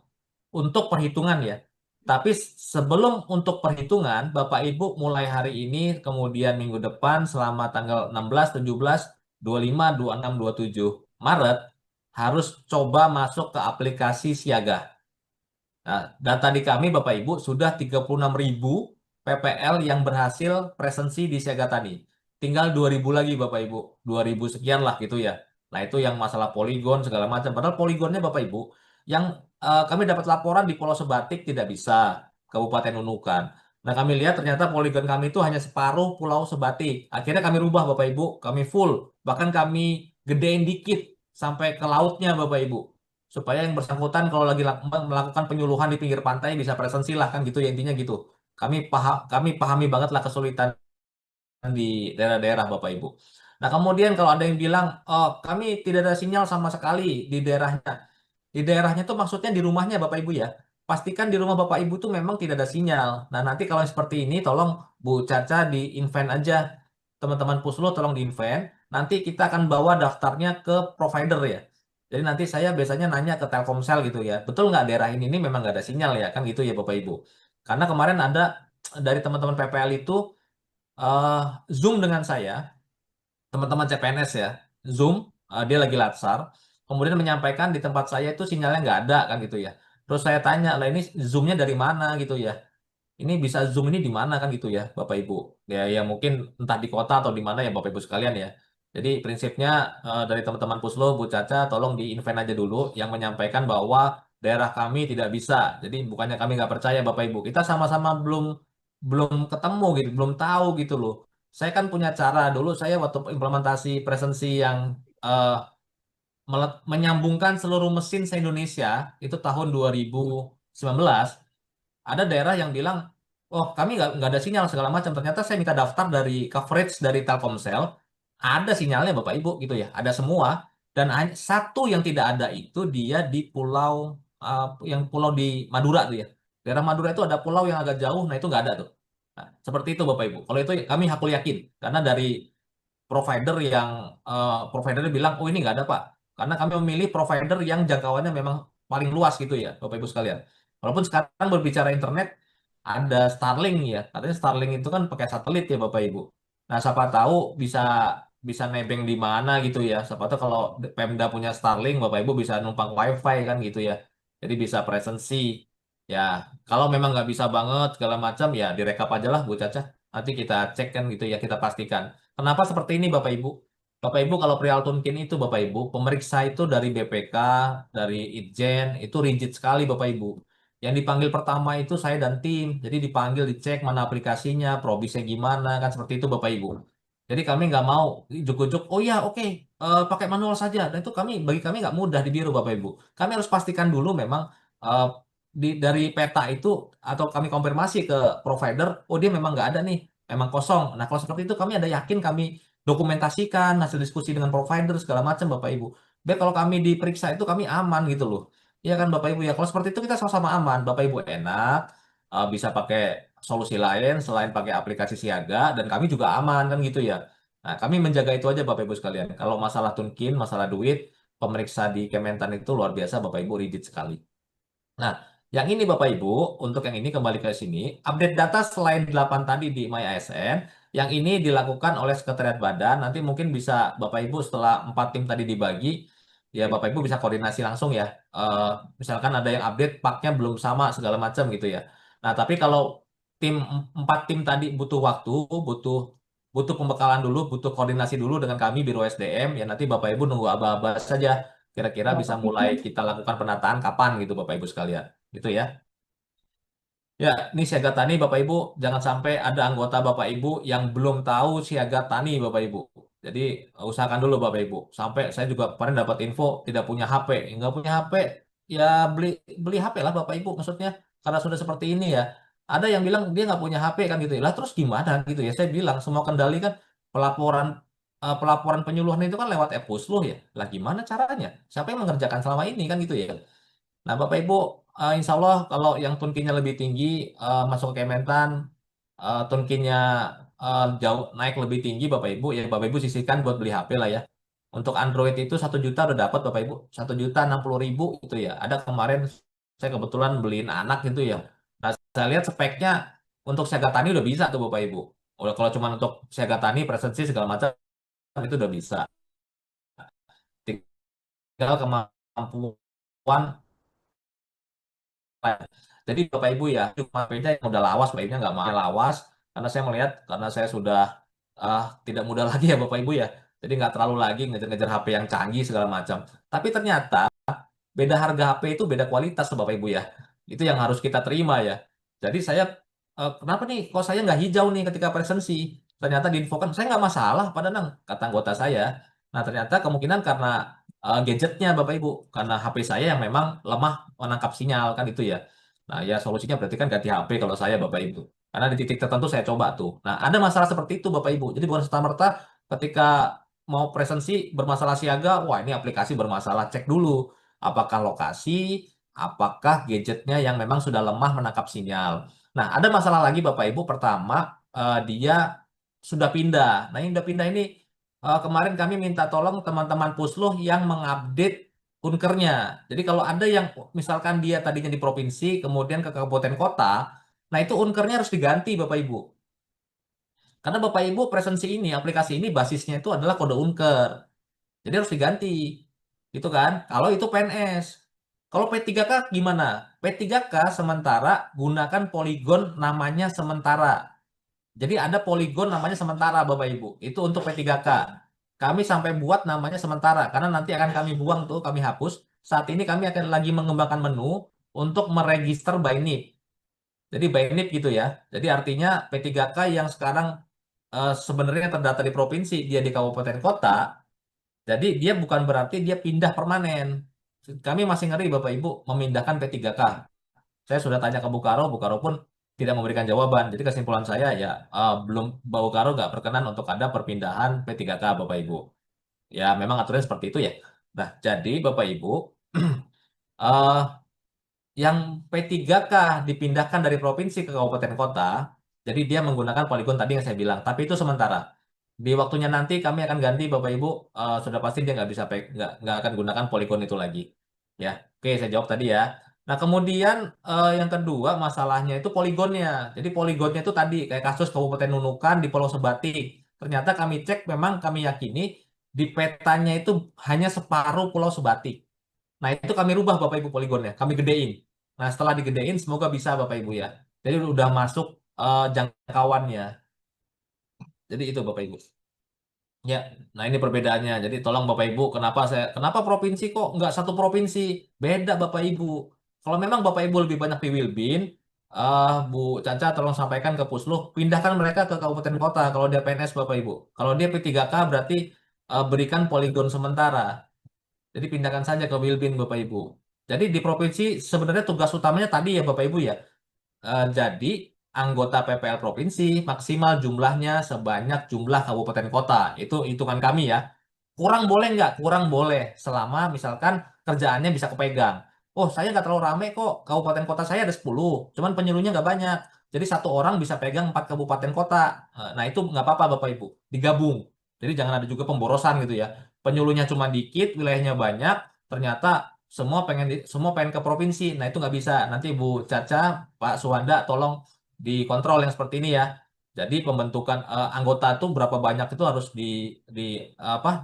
Untuk perhitungan ya. Tapi sebelum untuk perhitungan, Bapak Ibu mulai hari ini, kemudian minggu depan selama tanggal 16, 17, 25, 26, 27 Maret harus coba masuk ke aplikasi Siaga. Nah, data di kami Bapak Ibu sudah 36.000 PPL yang berhasil presensi di Siaga Tani. Tinggal 2.000 lagi Bapak Ibu. 2.000 sekian lah gitu ya. Nah, itu yang masalah poligon segala macam. Padahal poligonnya Bapak Ibu yang kami dapat laporan di Pulau Sebatik tidak bisa Kabupaten Nunukan. Nah, kami lihat ternyata poligon kami itu hanya separuh Pulau Sebatik. Akhirnya kami rubah Bapak Ibu, kami full. Bahkan kami gedein dikit sampai ke lautnya Bapak Ibu supaya yang bersangkutan kalau lagi melakukan penyuluhan di pinggir pantai bisa presensi lah kan gitu ya intinya gitu. Kami pahami banget lah kesulitan di daerah-daerah Bapak Ibu. Nah, kemudian kalau ada yang bilang, "Oh, kami tidak ada sinyal sama sekali di daerahnya." Di daerahnya tuh maksudnya di rumahnya Bapak Ibu ya. Pastikan di rumah Bapak Ibu tuh memang tidak ada sinyal. Nah, nanti kalau yang seperti ini tolong Bu Caca di invent aja. Teman-teman Puslo tolong di invent. Nanti kita akan bawa daftarnya ke provider ya. Jadi nanti saya biasanya nanya ke Telkomsel gitu ya. Betul nggak daerah ini memang nggak ada sinyal ya? Kan gitu ya Bapak Ibu. Karena kemarin ada dari teman-teman PPL itu eh, Zoom dengan saya, teman-teman CPNS ya, Zoom, dia lagi latsar, kemudian menyampaikan di tempat saya itu sinyalnya nggak ada kan gitu ya. Terus saya tanya, lah ini Zoomnya dari mana gitu ya? Ini bisa Zoom ini di mana kan gitu ya, Bapak Ibu? Ya, ya mungkin entah di kota atau di mana ya Bapak Ibu sekalian ya. Jadi prinsipnya dari teman-teman Puslo, Bu Caca, tolong di-invent aja dulu yang menyampaikan bahwa daerah kami tidak bisa. Jadi bukannya kami nggak percaya Bapak Ibu, kita sama-sama belum belum ketemu gitu, belum tahu gitu loh. Saya kan punya cara dulu, saya waktu implementasi presensi yang eh, menyambungkan seluruh mesin se-Indonesia itu tahun 2019, ada daerah yang bilang, oh kami nggak ada sinyal segala macam. Ternyata saya minta daftar dari coverage dari Telkomsel, ada sinyalnya Bapak Ibu gitu ya, ada semua. Dan satu yang tidak ada itu dia di pulau, yang pulau di Madura tuh ya. Daerah Madura itu ada pulau yang agak jauh, nah itu nggak ada tuh. Nah, seperti itu Bapak Ibu. Kalau itu kami hakul yakin, karena dari provider bilang, oh ini nggak ada Pak. Karena kami memilih provider yang jangkauannya memang paling luas gitu ya, Bapak Ibu sekalian. Walaupun sekarang berbicara internet, ada Starlink ya. Katanya Starlink itu kan pakai satelit ya Bapak Ibu. Nah, siapa tahu bisa bisa nebeng di mana gitu ya. Siapa tahu kalau Pemda punya Starlink, Bapak Ibu bisa numpang WiFi kan gitu ya. Jadi bisa presensi. Ya, kalau memang nggak bisa banget segala macam ya direkap aja lah Bu Caca. Nanti kita cek kan gitu ya, kita pastikan. Kenapa seperti ini Bapak Ibu? Bapak Ibu kalau perihal Tunkin itu Bapak Ibu, pemeriksa itu dari BPK, dari Itjen, itu rigid sekali Bapak Ibu. Yang dipanggil pertama itu saya dan tim. Jadi dipanggil dicek mana aplikasinya, probisnya gimana, kan seperti itu Bapak Ibu. Jadi kami nggak mau ujuk-ujuk, oh ya oke, pakai manual saja. Dan itu bagi kami nggak mudah di biro Bapak Ibu. Kami harus pastikan dulu memang eh, dari peta itu atau kami konfirmasi ke provider, oh dia memang nggak ada nih, memang kosong. Nah kalau seperti itu kami ada yakin kami dokumentasikan hasil diskusi dengan provider segala macam Bapak Ibu. Biar kalau kami diperiksa itu kami aman gitu loh. Iya kan Bapak Ibu ya. Kalau seperti itu kita sama-sama aman. Bapak Ibu enak, bisa pakai solusi lain selain pakai aplikasi siaga dan kami juga aman kan gitu ya. Nah, kami menjaga itu aja Bapak Ibu sekalian. Kalau masalah tunkin, masalah duit, pemeriksa di Kementan itu luar biasa Bapak Ibu rigid sekali. Nah, yang ini Bapak Ibu, untuk yang ini kembali ke sini, update data selain 8 tadi di MyASN, yang ini dilakukan oleh Sekretariat Badan, nanti mungkin bisa Bapak Ibu setelah 4 tim tadi dibagi, ya Bapak Ibu bisa koordinasi langsung ya. Eh, Misalkan ada yang update paknya belum sama segala macam gitu ya. Nah, tapi kalau 4 tim tadi butuh waktu, butuh butuh pembekalan dulu, butuh koordinasi dulu dengan kami Biro SDM, ya nanti Bapak Ibu nunggu aba-aba saja. Kira-kira bisa mulai kita lakukan penataan kapan gitu Bapak Ibu sekalian. Gitu ya. Ya, ini siaga tani Bapak Ibu, jangan sampai ada anggota Bapak Ibu yang belum tahu siaga tani Bapak Ibu. Jadi usahakan dulu Bapak Ibu. Sampai saya juga kemarin dapat info tidak punya HP. Nggak punya HP, ya beli beli HP lah Bapak Ibu maksudnya. Karena sudah seperti ini ya. Ada yang bilang dia nggak punya HP kan gitu ya. Lah terus gimana gitu ya. Saya bilang semua kendali kan pelaporan pelaporan penyuluhan itu kan lewat e-Pusluh ya. Lah gimana caranya? Siapa yang mengerjakan selama ini kan gitu ya. Nah, Bapak Ibu, insya Allah kalau yang tunkinya lebih tinggi masuk ke Kementan, tunkinya jauh naik lebih tinggi, Bapak Ibu, ya Bapak Ibu sisihkan buat beli HP lah ya. Untuk Android itu 1 juta udah dapat Bapak Ibu, 1.060.000 itu ya. Ada kemarin saya kebetulan beliin anak gitu ya. Nah, saya lihat speknya untuk siaga tani udah bisa tuh Bapak Ibu. Udah kalau cuma untuk siaga tani, presensi segala macam itu udah bisa. Tinggal kemampuan. Jadi Bapak Ibu ya, cuma beda yang udah lawas, Bapak Ibunya nggak mau lawas, karena saya melihat, karena saya sudah tidak muda lagi ya Bapak Ibu ya, jadi nggak terlalu lagi ngejar-ngejar HP yang canggih segala macam. Tapi ternyata beda harga HP itu beda kualitas tuh Bapak Ibu ya, itu yang harus kita terima ya. Jadi saya, kenapa nih, kok saya nggak hijau nih ketika presensi? Ternyata diinfokan, saya nggak masalah, Pak Danang, kata anggota saya. Nah ternyata kemungkinan karena gadgetnya Bapak Ibu, karena HP saya yang memang lemah menangkap sinyal kan itu ya. Nah ya solusinya berarti kan ganti HP kalau saya Bapak Ibu. Karena di titik tertentu saya coba tuh. Nah ada masalah seperti itu Bapak Ibu. Jadi bukan serta-merta ketika mau presensi bermasalah siaga, wah ini aplikasi bermasalah. Cek dulu apakah lokasi, apakah gadgetnya yang memang sudah lemah menangkap sinyal. Nah ada masalah lagi Bapak Ibu. Pertama, dia sudah pindah. Nah yang udah pindah ini, kemarin kami minta tolong teman-teman Pusluh yang mengupdate kunkernya. Jadi kalau ada yang misalkan dia tadinya di provinsi, kemudian ke kabupaten kota, nah itu unkernya harus diganti Bapak Ibu. Karena Bapak Ibu presensi ini, aplikasi ini basisnya itu adalah kode unker. Jadi harus diganti. Gitu kan? Kalau itu PNS. Kalau P3K gimana? P3K sementara gunakan poligon namanya sementara. Jadi ada poligon namanya sementara Bapak Ibu. Itu untuk P3K. kami sampai buat namanya sementara karena nanti akan kami buang tuh, kami hapus. Saat ini kami akan lagi mengembangkan menu untuk meregister by NIP. Jadi by NIP gitu ya. Jadi artinya P3K yang sekarang sebenarnya terdata di provinsi, dia di kabupaten kota, jadi dia bukan berarti dia pindah permanen. Kami masih ngeri Bapak Ibu memindahkan P3K. Saya sudah tanya ke Bu Karo pun tidak memberikan jawaban. Jadi kesimpulan saya ya belum, Bu Karo nggak berkenan untuk ada perpindahan P3K Bapak Ibu. Ya memang aturannya seperti itu ya. Nah jadi Bapak Ibu, eh, yang P3K dipindahkan dari provinsi ke kabupaten kota, jadi dia menggunakan poligon tadi yang saya bilang. Tapi itu sementara. Di waktunya nanti kami akan ganti Bapak Ibu, sudah pasti dia nggak bisa nggak akan gunakan poligon itu lagi. Ya, oke saya jawab tadi ya. Nah kemudian yang kedua masalahnya itu poligonnya. Jadi poligonnya itu tadi kayak kasus Kabupaten Nunukan di Pulau Sebatik. Ternyata kami cek memang kami yakini di petanya itu hanya separuh Pulau Sebatik. Nah itu kami rubah Bapak Ibu poligonnya, kami gedein. Nah setelah digedein semoga bisa Bapak Ibu ya. Jadi udah masuk jangkauannya. Jadi itu Bapak Ibu. Ya, nah ini perbedaannya. Jadi tolong Bapak Ibu, kenapa provinsi kok nggak satu provinsi? Beda Bapak Ibu. Kalau memang Bapak Ibu lebih banyak di Wilbin, Bu Caca tolong sampaikan ke Pusluh, pindahkan mereka ke kabupaten kota kalau dia PNS Bapak Ibu. Kalau dia P3K berarti berikan poligon sementara. Jadi pindahkan saja ke Wilbin Bapak Ibu. Jadi di provinsi sebenarnya tugas utamanya tadi ya Bapak Ibu ya. Jadi anggota PPL provinsi maksimal jumlahnya sebanyak jumlah kabupaten kota. Itu hitungan kami ya. Kurang boleh nggak? Kurang boleh. Selama misalkan kerjaannya bisa kepegang. Oh saya nggak terlalu rame kok. Kabupaten kota saya ada 10. Cuman penyuluhnya nggak banyak. Jadi satu orang bisa pegang 4 kabupaten kota. Nah itu nggak apa-apa Bapak Ibu. Digabung. Jadi jangan ada juga pemborosan gitu ya. Penyuluhnya cuma dikit, wilayahnya banyak. Ternyata semua pengen ke provinsi. Nah itu nggak bisa. Nanti Bu Caca, Pak Suwanda tolong dikontrol yang seperti ini ya. Jadi pembentukan anggota itu berapa banyak itu harus di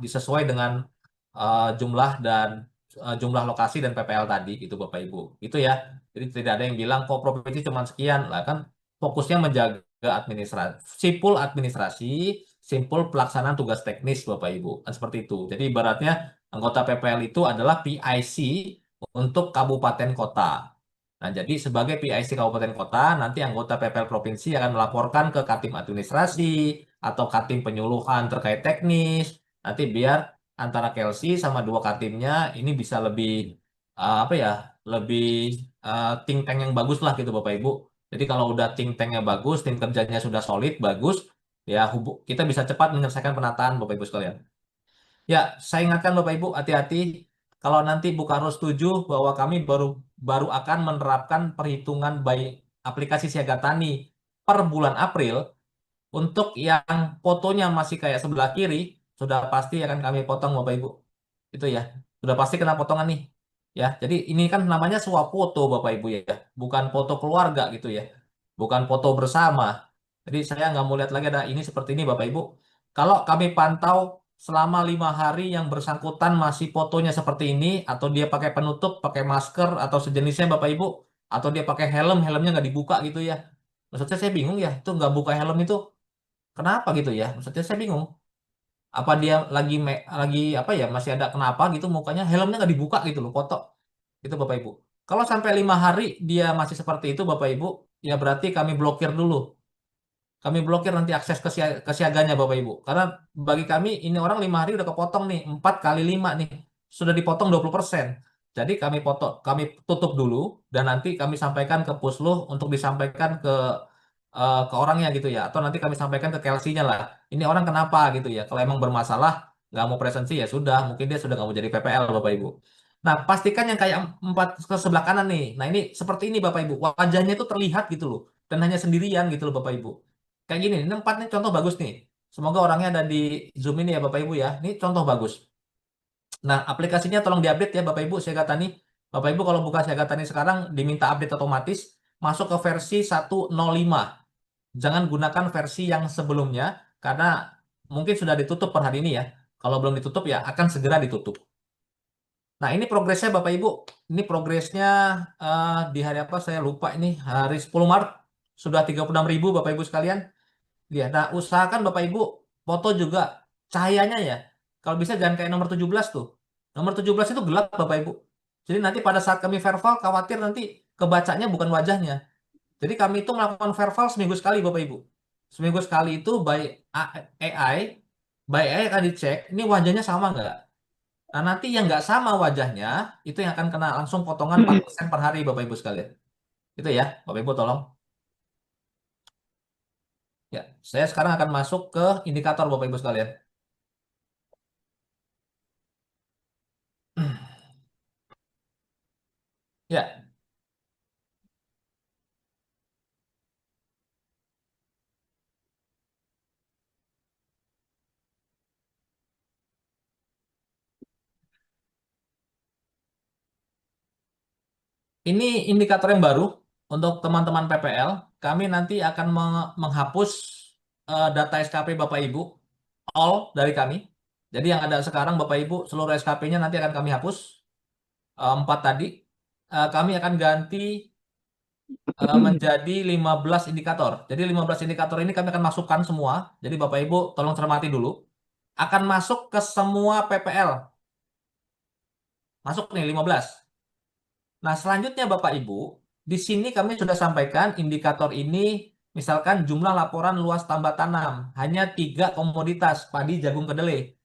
disesuai dengan jumlah dan jumlah lokasi dan PPL tadi gitu Bapak Ibu. Itu ya. Jadi tidak ada yang bilang kok provinsi cuma sekian lah kan fokusnya menjaga administrasi, simpul pelaksanaan tugas teknis Bapak Ibu. Kan seperti itu. Jadi ibaratnya anggota PPL itu adalah PIC untuk kabupaten kota. Nah, jadi sebagai PIC Kabupaten Kota, nanti anggota PPL Provinsi akan melaporkan ke Katim Administrasi atau Katim Penyuluhan terkait teknis. Nanti biar antara Kelsey sama dua Katimnya ini bisa lebih apa ya, lebih think tank yang bagus lah gitu Bapak Ibu. Jadi kalau udah think tanknya bagus, tim kerjanya sudah solid, bagus, ya kita bisa cepat menyelesaikan penataan Bapak Ibu sekalian. Ya, saya ingatkan Bapak Ibu, hati-hati kalau nanti Bu Karo setuju bahwa kami baru baru akan menerapkan perhitungan by aplikasi Siaga Tani per bulan April. Untuk yang fotonya masih kayak sebelah kiri, sudah pasti akan kami potong Bapak Ibu. Itu ya, sudah pasti kena potongan nih. Ya, jadi ini kan namanya swap foto Bapak Ibu ya, bukan foto keluarga gitu ya, bukan foto bersama. Jadi saya nggak mau lihat lagi ada ini seperti ini Bapak Ibu. Kalau kami pantau selama 5 hari yang bersangkutan masih fotonya seperti ini, atau dia pakai penutup, pakai masker atau sejenisnya Bapak Ibu, atau dia pakai helmnya nggak dibuka gitu ya. Maksudnya saya bingung ya, itu nggak buka helm itu kenapa gitu ya? Maksudnya saya bingung. Apa dia lagi apa ya masih ada kenapa gitu mukanya helmnya nggak dibuka gitu loh foto itu Bapak Ibu. Kalau sampai 5 hari dia masih seperti itu Bapak Ibu, ya berarti kami blokir dulu. Kami blokir nanti akses ke siaganya Bapak Ibu. Karena bagi kami ini orang 5 hari udah kepotong nih 4 kali 5 nih sudah dipotong 20%. Jadi kami tutup dulu dan nanti kami sampaikan ke Pusluh untuk disampaikan ke orangnya gitu ya, atau nanti kami sampaikan ke Kelsey-nya lah. Ini orang kenapa gitu ya? Kalau emang bermasalah nggak mau presensi ya sudah, mungkin dia sudah nggak mau jadi PPL Bapak Ibu. Nah pastikan yang kayak 4 ke sebelah kanan nih. Nah ini seperti ini Bapak Ibu, wajahnya itu terlihat gitu loh, dan hanya sendirian gitu loh Bapak Ibu. Kayak gini, ini 4 nih contoh bagus nih. Semoga orangnya ada di Zoom ini ya Bapak Ibu ya. Ini contoh bagus. Nah aplikasinya tolong diupdate ya Bapak Ibu Siaga Tani. Bapak Ibu kalau buka Siaga Tani sekarang diminta update otomatis masuk ke versi 105. Jangan gunakan versi yang sebelumnya karena mungkin sudah ditutup per hari ini ya. Kalau belum ditutup ya akan segera ditutup. Nah ini progresnya Bapak Ibu. Ini progresnya di hari apa saya lupa ini. Hari 10 Maret sudah 36.000 Bapak Ibu sekalian. Ya, nah usahakan Bapak Ibu foto juga cahayanya ya. Kalau bisa jangan kayak nomor 17 tuh. Nomor 17 itu gelap Bapak Ibu. Jadi nanti pada saat kami verval khawatir nanti kebacanya bukan wajahnya. Jadi kami itu melakukan verval seminggu sekali Bapak Ibu. Seminggu sekali itu AI, by AI akan dicek ini wajahnya sama nggak. Nah nanti yang nggak sama wajahnya itu yang akan kena langsung potongan 4% per hari Bapak Ibu sekalian. Itu ya Bapak Ibu tolong. Ya, saya sekarang akan masuk ke indikator Bapak Ibu sekalian. Ya, ini indikator yang baru untuk teman-teman PPL. Kami nanti akan menghapus data SKP Bapak Ibu, all dari kami. Jadi yang ada sekarang Bapak Ibu, seluruh SKP-nya nanti akan kami hapus. 4 tadi. Kami akan ganti menjadi 15 indikator. Jadi 15 indikator ini kami akan masukkan semua. Jadi Bapak Ibu tolong cermati dulu. Akan masuk ke semua PPL. Masuk nih 15. Nah, selanjutnya Bapak Ibu, di sini kami sudah sampaikan indikator ini, misalkan jumlah laporan luas tambah tanam, hanya 3 komoditas, padi, jagung, kedelai.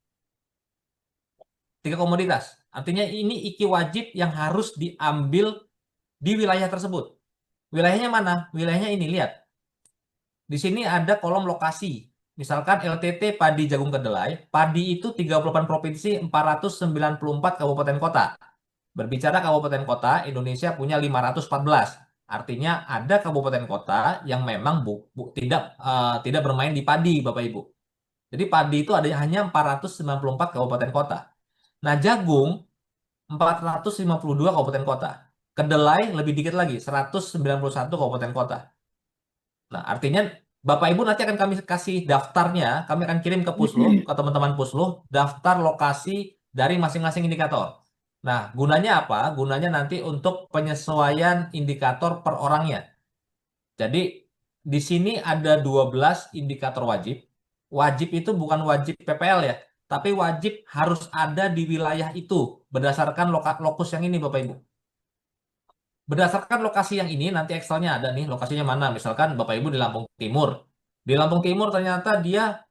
3 komoditas. Artinya ini IKI wajib yang harus diambil di wilayah tersebut. Wilayahnya mana? Wilayahnya ini, lihat. Di sini ada kolom lokasi. Misalkan LTT padi, jagung, kedelai. Padi itu 38 provinsi, 494 kabupaten kota. Berbicara kabupaten kota, Indonesia punya 514. Artinya ada kabupaten kota yang memang tidak bermain di padi, Bapak Ibu. Jadi padi itu ada hanya 494 kabupaten kota. Nah, jagung 452 kabupaten kota. Kedelai lebih dikit lagi, 191 kabupaten kota. Nah, artinya Bapak Ibu nanti akan kami kasih daftarnya, kami akan kirim ke Pusluh, ke teman-teman Pusluh, daftar lokasi dari masing-masing indikator. Nah, gunanya apa? Gunanya nanti untuk penyesuaian indikator per orangnya. Jadi, di sini ada 12 indikator wajib. Wajib itu bukan wajib PPL ya, tapi wajib harus ada di wilayah itu berdasarkan lokus yang ini Bapak Ibu. Berdasarkan lokasi yang ini, nanti Excelnya ada nih, lokasinya mana. Misalkan Bapak Ibu di Lampung Timur. Di Lampung Timur ternyata dia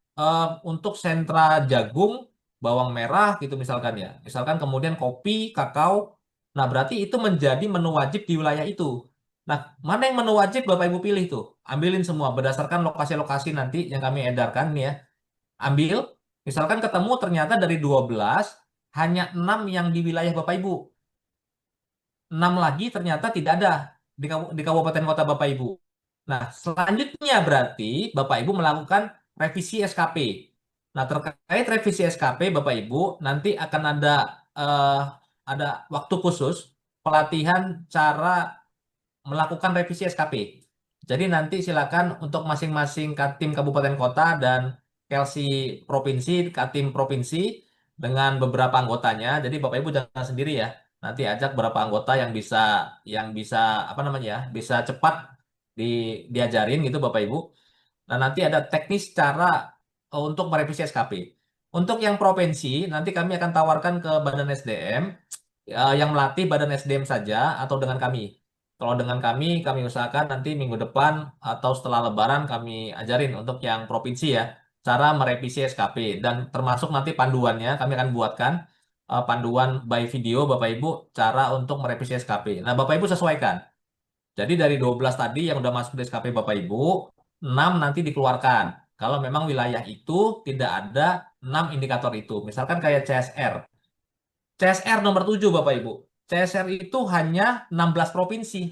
untuk sentra jagung, bawang merah gitu misalkan ya. Misalkan kemudian kopi, kakao. Nah, berarti itu menjadi menu wajib di wilayah itu. Nah, mana yang menu wajib Bapak Ibu pilih tuh? Ambilin semua berdasarkan lokasi-lokasi nanti yang kami edarkan nih ya. Ambil, misalkan ketemu ternyata dari 12, hanya 6 yang di wilayah Bapak Ibu. 6 lagi ternyata tidak ada di kabupaten kota Bapak Ibu. Nah, selanjutnya berarti Bapak Ibu melakukan revisi SKP. Nah, terkait revisi SKP Bapak Ibu nanti akan ada waktu khusus pelatihan cara melakukan revisi SKP. Jadi nanti silakan untuk masing-masing tim kabupaten kota dan Kelsi provinsi, tim provinsi dengan beberapa anggotanya. Jadi Bapak Ibu jangan sendiri ya. Nanti ajak beberapa anggota yang bisa apa namanya ya, bisa cepat diajarin gitu Bapak Ibu. Nah, nanti ada teknis cara untuk merevisi SKP. Untuk yang provinsi, nanti kami akan tawarkan ke Badan SDM yang melatih Badan SDM saja atau dengan kami. Kalau dengan kami usahakan nanti minggu depan atau setelah Lebaran kami ajarin untuk yang provinsi ya, cara merevisi SKP. Dan termasuk nanti panduannya kami akan buatkan panduan by video Bapak Ibu cara untuk merevisi SKP. Nah, Bapak Ibu sesuaikan. Jadi dari 12 tadi yang udah masuk di SKP Bapak Ibu, 6 nanti dikeluarkan. Kalau memang wilayah itu tidak ada 6 indikator itu. Misalkan kayak CSR. CSR nomor 7 Bapak Ibu. CSR itu hanya 16 provinsi.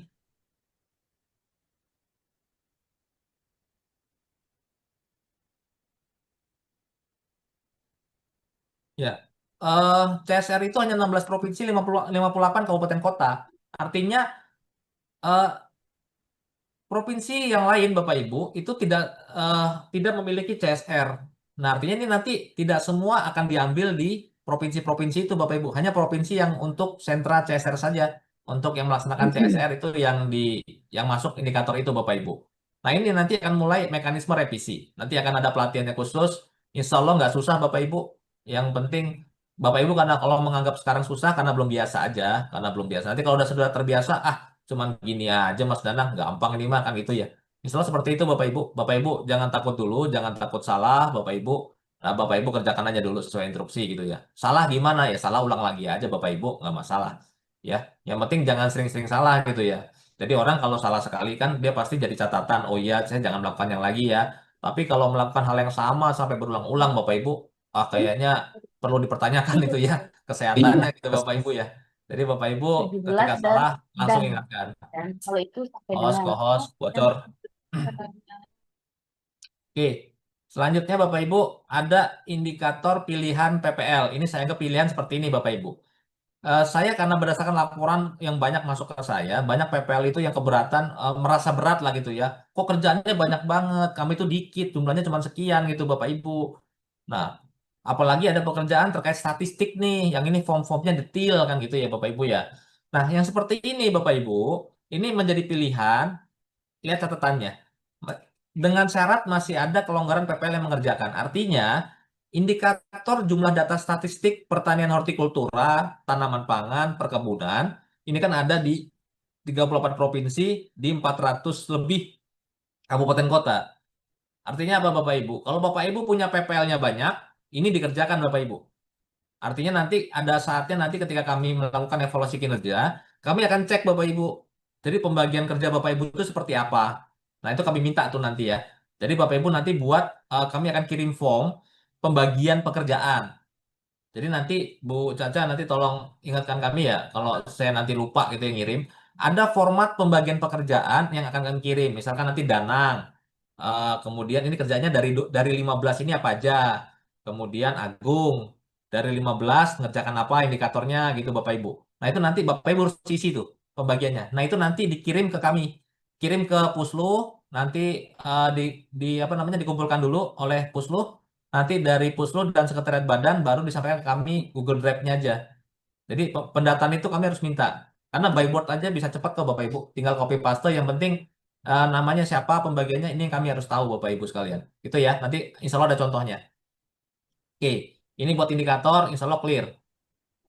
Ya. CSR itu hanya 16 provinsi, 58 kabupaten kota. Artinya provinsi yang lain Bapak Ibu itu tidak memiliki CSR. Nah, artinya ini nanti tidak semua akan diambil di provinsi-provinsi itu Bapak Ibu. Hanya provinsi yang untuk sentra CSR saja. Untuk yang melaksanakan CSR itu yang masuk indikator itu Bapak Ibu. Nah, ini nanti akan mulai mekanisme revisi. Nanti akan ada pelatihannya khusus. Insya Allah nggak susah Bapak Ibu. Yang penting Bapak Ibu karena kalau menganggap sekarang susah karena belum biasa aja, karena belum biasa. Nanti kalau sudah terbiasa, cuman gini aja Mas Danang, gampang ini mah kan gitu ya. Misalnya seperti itu Bapak Ibu. Bapak Ibu jangan takut dulu, jangan takut salah, Bapak Ibu. Nah, Bapak Ibu kerjakan aja dulu sesuai instruksi gitu ya. Salah gimana ya? Salah ulang lagi aja Bapak Ibu, nggak masalah. Ya, yang penting jangan sering-sering salah gitu ya. Jadi orang kalau salah sekali kan dia pasti jadi catatan. Oh iya, saya jangan melakukan yang lagi ya. Tapi kalau melakukan hal yang sama sampai berulang-ulang Bapak Ibu, kayaknya perlu dipertanyakan itu ya kesehatannya gitu Bapak Ibu ya. Jadi Bapak Ibu 17 ketika dan salah langsung dan ingatkan. dan kalau itu sampai Host, dengan co-host, bocor. Oke. Selanjutnya Bapak Ibu ada indikator pilihan PPL. Ini saya anggap pilihan seperti ini Bapak Ibu. Saya karena berdasarkan laporan yang banyak masuk ke saya, banyak PPL itu yang keberatan merasa berat lah gitu ya. Kok kerjaannya banyak banget, kami itu dikit, jumlahnya cuma sekian gitu Bapak Ibu. Nah, apalagi ada pekerjaan terkait statistik nih, yang ini form-formnya detail kan gitu ya Bapak Ibu ya. Nah, yang seperti ini Bapak Ibu, ini menjadi pilihan, lihat catatannya. Dengan syarat masih ada kelonggaran PPL yang mengerjakan. Artinya, indikator jumlah data statistik pertanian hortikultura, tanaman pangan, perkebunan, ini kan ada di 38 provinsi, di 400 lebih kabupaten kota. Artinya apa Bapak Ibu? Kalau Bapak Ibu punya PPL-nya banyak, ini dikerjakan Bapak Ibu. Artinya nanti ada saatnya nanti ketika kami melakukan evaluasi kinerja, kami akan cek Bapak Ibu. Jadi pembagian kerja Bapak Ibu itu seperti apa? Nah, itu kami minta tuh nanti ya. Jadi Bapak Ibu nanti buat, kami akan kirim form pembagian pekerjaan. Jadi nanti Bu Caca nanti tolong ingatkan kami ya, kalau saya nanti lupa gitu yang ngirim. Ada format pembagian pekerjaan yang akan kami kirim. Misalkan nanti Danang, kemudian ini kerjanya dari 15 ini apa aja. Kemudian Agung, dari 15 ngerjakan apa indikatornya gitu Bapak Ibu. Nah itu nanti Bapak Ibu harus isi tuh pembagiannya. Nah itu nanti dikirim ke kami. Kirim ke Puslu, nanti di apa namanya dikumpulkan dulu oleh Puslu. Nanti dari Puslu dan Sekretariat Badan baru disampaikan ke kami Google Drive-nya aja. Jadi pendataan itu kami harus minta. Karena by word aja bisa cepat kok Bapak Ibu. Tinggal copy paste yang penting namanya siapa, pembagiannya ini yang kami harus tahu Bapak Ibu sekalian. Itu ya. Nanti insya Allah ada contohnya. Oke, ini buat indikator insya Allah clear.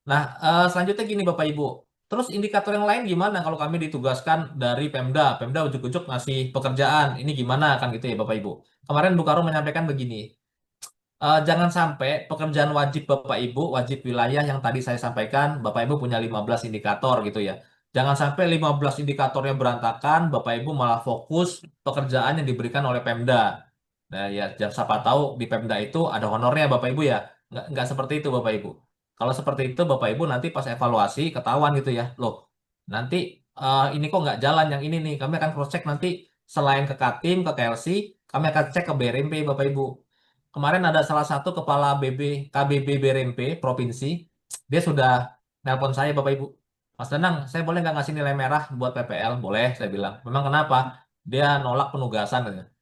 Nah, selanjutnya gini Bapak Ibu. Terus indikator yang lain gimana kalau kami ditugaskan dari Pemda? Pemda ujuk-ujuk ngasih pekerjaan. Ini gimana kan gitu ya Bapak Ibu. Kemarin Bu Karo menyampaikan begini. Jangan sampai pekerjaan wajib Bapak Ibu, wajib wilayah yang tadi saya sampaikan, Bapak Ibu punya 15 indikator gitu ya. Jangan sampai 15 indikatornya berantakan, Bapak Ibu malah fokus pekerjaan yang diberikan oleh Pemda. Nah ya, siapa tahu di Pemda itu ada honornya Bapak Ibu ya. Nggak seperti itu Bapak Ibu. Kalau seperti itu Bapak Ibu nanti pas evaluasi ketahuan gitu ya. Loh, nanti ini kok nggak jalan yang ini nih. Kami akan cross check nanti selain ke Katim, ke KLC, kami akan cek ke BRMP Bapak Ibu. Kemarin ada salah satu kepala KBB BRMP provinsi, dia sudah nelpon saya Bapak Ibu. Mas Danang, saya boleh nggak ngasih nilai merah buat PPL? Boleh, saya bilang. Memang kenapa? Dia nolak penugasan katanya.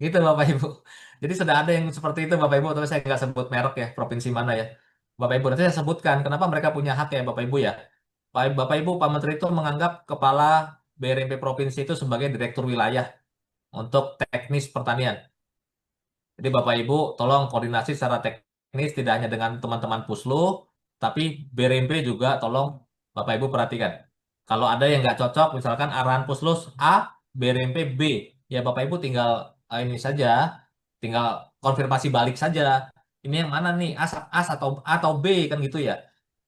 Gitu Bapak Ibu. Jadi sudah ada yang seperti itu Bapak Ibu, tapi saya nggak sebut merek ya, provinsi mana ya. Bapak Ibu, nanti saya sebutkan kenapa mereka punya hak ya Bapak Ibu ya. Bapak Ibu, Pak Menteri itu menganggap kepala BRMP provinsi itu sebagai direktur wilayah untuk teknis pertanian. Jadi Bapak Ibu tolong koordinasi secara teknis tidak hanya dengan teman-teman Puslu, tapi BRMP juga tolong Bapak Ibu perhatikan. Kalau ada yang nggak cocok, misalkan arahan Puslus A, BRMP B, ya Bapak Ibu tinggal ini saja, tinggal konfirmasi balik saja. Ini yang mana nih, A atau B kan gitu ya.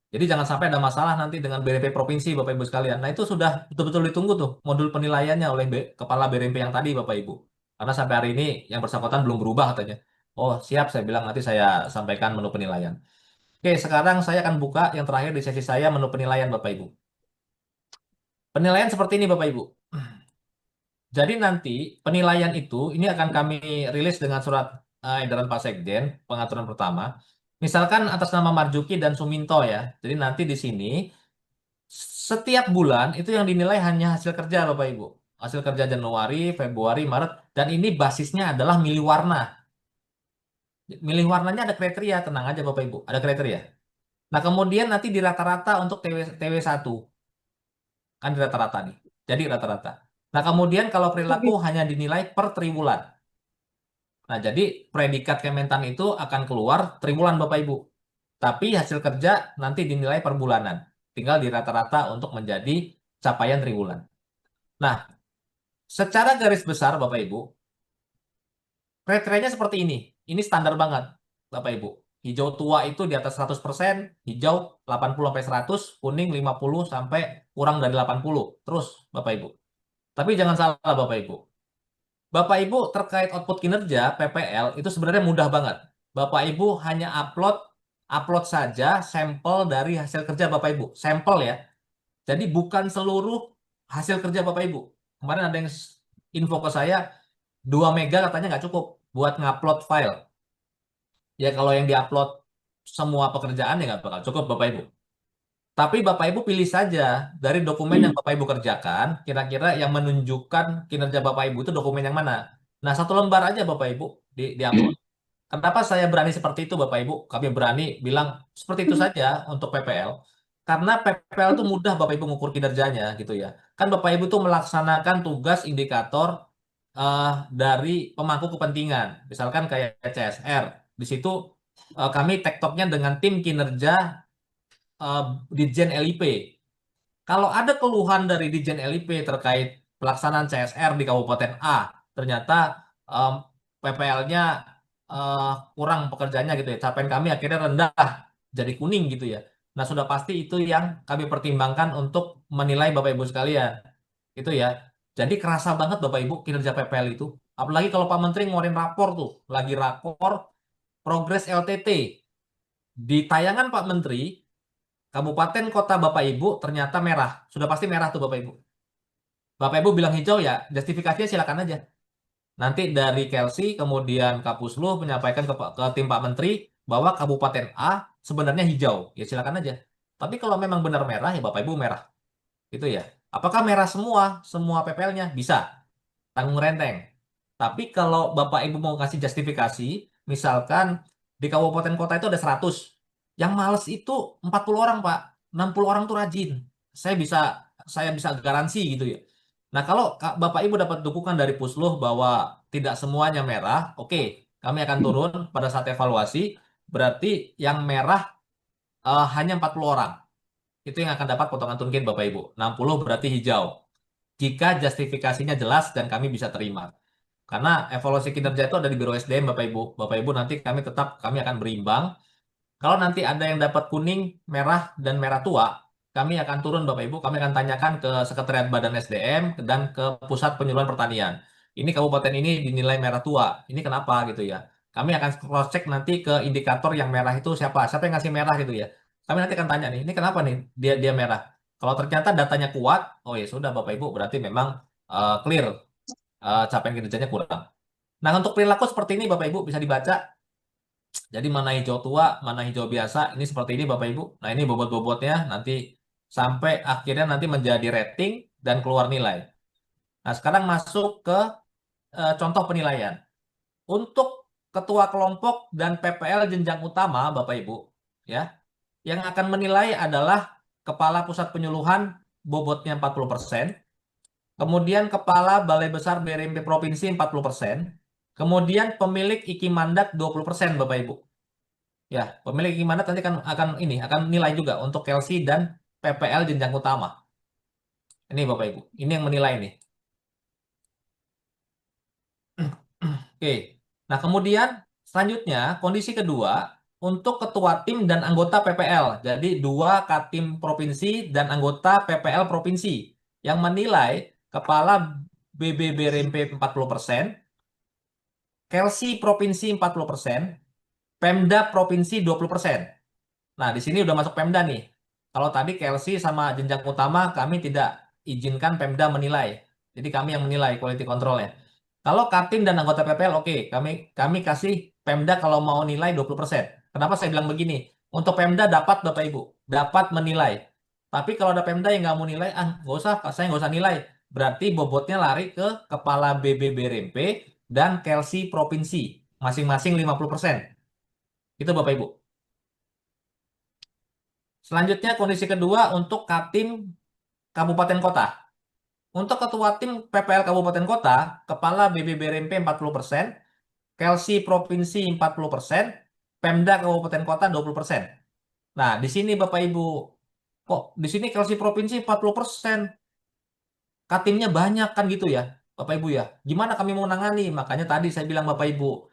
Jadi jangan sampai ada masalah nanti dengan BRMP provinsi Bapak Ibu sekalian. Nah itu sudah betul-betul ditunggu tuh modul penilaiannya oleh kepala BRMP yang tadi Bapak Ibu. Karena sampai hari ini yang bersangkutan belum berubah katanya. Oh siap saya bilang nanti saya sampaikan menu penilaian. Oke sekarang saya akan buka yang terakhir di sesi saya menu penilaian Bapak Ibu. Penilaian seperti ini Bapak Ibu. Jadi nanti penilaian itu ini akan kami rilis dengan surat edaran Pak Sekjen pengaturan pertama. Misalkan atas nama Marjuki dan Suminto ya. Jadi nanti di sini setiap bulan itu yang dinilai hanya hasil kerja Bapak Ibu. Hasil kerja Januari, Februari, Maret. Dan ini basisnya adalah milih warna. Milih warnanya ada kriteria, tenang aja Bapak Ibu. Ada kriteria. Nah kemudian nanti di rata-rata untuk TW1. Kan di rata-rata nih. Jadi rata-rata. Nah kemudian kalau perilaku hanya dinilai per triwulan. Nah, jadi predikat Kementan itu akan keluar triwulan Bapak Ibu. Tapi hasil kerja nanti dinilai per bulanan. Tinggal di rata-rata untuk menjadi capaian triwulan. Nah, secara garis besar Bapak Ibu, kriteриanya seperti ini. Ini standar banget Bapak Ibu. Hijau tua itu di atas 100%, hijau 80 sampai 100, kuning 50 sampai kurang dari 80. Terus Bapak Ibu. Tapi jangan salah Bapak Ibu. Bapak Ibu terkait output kinerja PPL itu sebenarnya mudah banget. Bapak Ibu hanya upload saja sampel dari hasil kerja Bapak Ibu. Sampel ya. Jadi bukan seluruh hasil kerja Bapak Ibu. Kemarin ada yang info ke saya 2 mega katanya nggak cukup buat ngupload file. Ya kalau yang diupload semua pekerjaan ya nggak bakal cukup Bapak Ibu. Tapi Bapak Ibu pilih saja dari dokumen yang Bapak Ibu kerjakan, kira-kira yang menunjukkan kinerja Bapak Ibu itu dokumen yang mana. Nah, 1 lembar aja Bapak Ibu di-upload. Kenapa saya berani seperti itu Bapak Ibu? Kami berani bilang seperti itu saja untuk PPL. Karena PPL itu mudah Bapak Ibu mengukur kinerjanya gitu ya. Kan Bapak Ibu tuh melaksanakan tugas indikator dari pemangku kepentingan. Misalkan kayak CSR. Di situ kami tektoknya dengan tim kinerja Ditjen LIP. Kalau ada keluhan dari Ditjen LIP terkait pelaksanaan CSR di Kabupaten A, ternyata PPL-nya kurang pekerjaannya gitu ya. Capaian kami akhirnya rendah, jadi kuning gitu ya. Nah, sudah pasti itu yang kami pertimbangkan untuk menilai Bapak Ibu sekalian. Itu ya. Jadi kerasa banget Bapak Ibu kinerja PPL itu. Apalagi kalau Pak Menteri ngeluarin rapor tuh, lagi rapor progres LTT. Di tayangan Pak Menteri, kabupaten kota Bapak Ibu ternyata merah. Sudah pasti merah tuh Bapak Ibu. Bapak Ibu bilang hijau ya, justifikasinya silakan aja. Nanti dari Kelsey kemudian Kapuslu menyampaikan ke tim Pak Menteri bahwa kabupaten A sebenarnya hijau. Ya silakan aja. Tapi kalau memang benar merah ya Bapak Ibu merah. Itu ya. Apakah merah semua PPL-nya? Bisa. Tanggung renteng. Tapi kalau Bapak Ibu mau kasih justifikasi, misalkan di kabupaten kota itu ada 100. Yang males itu 40 orang, Pak. 60 orang tuh rajin. Saya bisa garansi gitu ya. Nah, kalau Bapak Ibu dapat dukungan dari Pusluh bahwa tidak semuanya merah, oke, kami akan turun pada saat evaluasi. Berarti yang merah hanya 40 orang. Itu yang akan dapat potongan tunkin Bapak Ibu. 60 berarti hijau. Jika justifikasinya jelas dan kami bisa terima. Karena evaluasi kinerja itu ada di Biro SDM Bapak Ibu. Bapak Ibu nanti kami akan berimbang. Kalau nanti ada yang dapat kuning, merah, dan merah tua, kami akan turun Bapak Ibu. Kami akan tanyakan ke Sekretariat Badan SDM dan ke Pusat Penyuluhan Pertanian. Ini kabupaten ini dinilai merah tua. Ini kenapa gitu ya? Kami akan cross check nanti ke indikator yang merah itu siapa? Siapa yang ngasih merah gitu ya? Kami nanti akan tanya nih, ini kenapa nih dia merah? Kalau ternyata datanya kuat, oh ya sudah Bapak Ibu berarti memang clear capaian kinerjanya kurang. Nah, untuk perilaku seperti ini Bapak Ibu bisa dibaca. Jadi mana hijau tua, mana hijau biasa, ini seperti ini Bapak Ibu. Nah, ini bobot-bobotnya nanti sampai akhirnya nanti menjadi rating dan keluar nilai. Nah, sekarang masuk ke contoh penilaian. Untuk ketua kelompok dan PPL jenjang utama Bapak Ibu, ya, yang akan menilai adalah kepala pusat penyuluhan bobotnya 40%, kemudian kepala balai besar BRMP provinsi 40%, kemudian pemilik IKI mandat 20% Bapak Ibu. Ya, pemilik IKI mandat nanti akan nilai juga untuk Kelsey dan PPL jenjang utama. Ini Bapak Ibu, ini yang menilai nih. Oke. Nah, kemudian selanjutnya kondisi kedua untuk ketua tim dan anggota PPL. Jadi 2 Katim provinsi dan anggota PPL provinsi yang menilai kepala BBBRMP 40%, Kelsey provinsi 40%, Pemda provinsi 20%. Nah, di sini udah masuk Pemda nih. Kalau tadi Kelsey sama jenjang utama kami tidak izinkan Pemda menilai. Jadi kami yang menilai quality control-nya. Kalau Katim dan anggota PPL, oke, kami kasih Pemda kalau mau nilai 20%. Kenapa saya bilang begini? Untuk Pemda dapat Bapak Ibu, dapat menilai. Tapi kalau ada Pemda yang nggak mau nilai, nggak usah, saya nggak usah nilai. Berarti bobotnya lari ke Kepala BBBRMP dan Kelsey Provinsi, masing-masing 50%. Itu Bapak Ibu. Selanjutnya kondisi kedua untuk Katim Kabupaten Kota. Untuk ketua tim PPL Kabupaten Kota, kepala BBBRMP 40%, Kelsi provinsi 40%, Pemda kabupaten kota 20%. Nah, di sini Bapak Ibu, kok di sini Kelsi provinsi 40%, Katimnya banyak kan gitu ya, Bapak Ibu ya. Gimana kami mau menangani? Makanya tadi saya bilang Bapak Ibu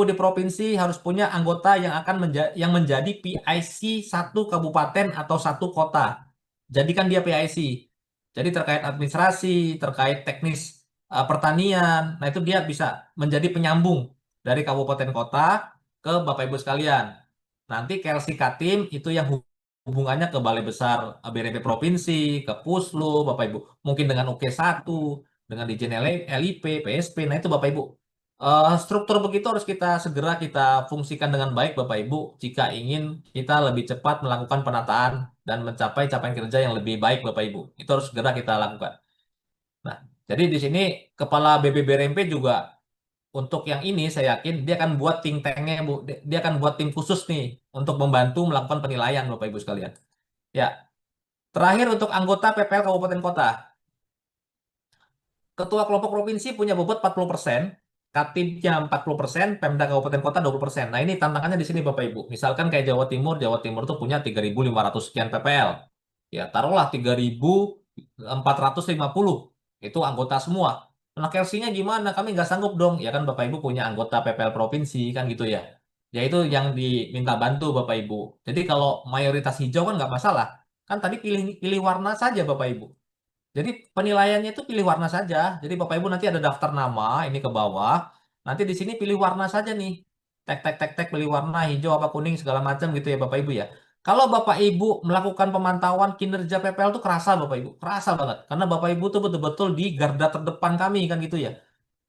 di provinsi harus punya anggota yang akan yang menjadi PIC satu kabupaten atau satu kota. Jadikan dia PIC. Jadi terkait administrasi, terkait teknis pertanian, nah itu dia bisa menjadi penyambung dari kabupaten kota ke Bapak Ibu sekalian. Nanti KLC Katim itu yang hubungannya ke Balai Besar BRP Provinsi, ke Puslu, Bapak Ibu. Mungkin dengan UK1, dengan Dijen LIP, PSP. Nah itu Bapak Ibu. Struktur begitu harus segera kita fungsikan dengan baik Bapak Ibu jika ingin kita lebih cepat melakukan penataan dan mencapai capaian kerja yang lebih baik Bapak Ibu. Itu harus segera kita lakukan. Nah, jadi di sini Kepala BPBRMP juga untuk yang ini saya yakin dia akan buat think tank-nya Bu. Dia akan buat tim khusus nih untuk membantu melakukan penilaian Bapak Ibu sekalian. Ya, terakhir untuk anggota PPL Kabupaten Kota. Ketua kelompok provinsi punya bobot 40%, Katibnya 40%, Pemda Kabupaten Kota 20%. Nah, ini tantangannya di sini Bapak Ibu. Misalkan kayak Jawa Timur tuh punya 3.500 sekian PPL. Ya, taruhlah 3.450. Itu anggota semua. Nah, Kelsinya gimana? Kami nggak sanggup dong. Ya kan Bapak Ibu punya anggota PPL provinsi kan gitu ya. Ya itu yang diminta bantu Bapak Ibu. Jadi kalau mayoritas hijau kan nggak masalah. Kan tadi pilih pilih warna saja Bapak Ibu. Jadi penilaiannya itu pilih warna saja. Jadi Bapak Ibu nanti ada daftar nama ini ke bawah. Nanti di sini pilih warna saja nih. Tek tek tek tek pilih warna hijau apa kuning segala macam gitu ya Bapak Ibu ya. Kalau Bapak Ibu melakukan pemantauan kinerja PPL itu kerasa Bapak Ibu, kerasa banget. Karena Bapak Ibu tuh betul-betul di garda terdepan kami kan gitu ya.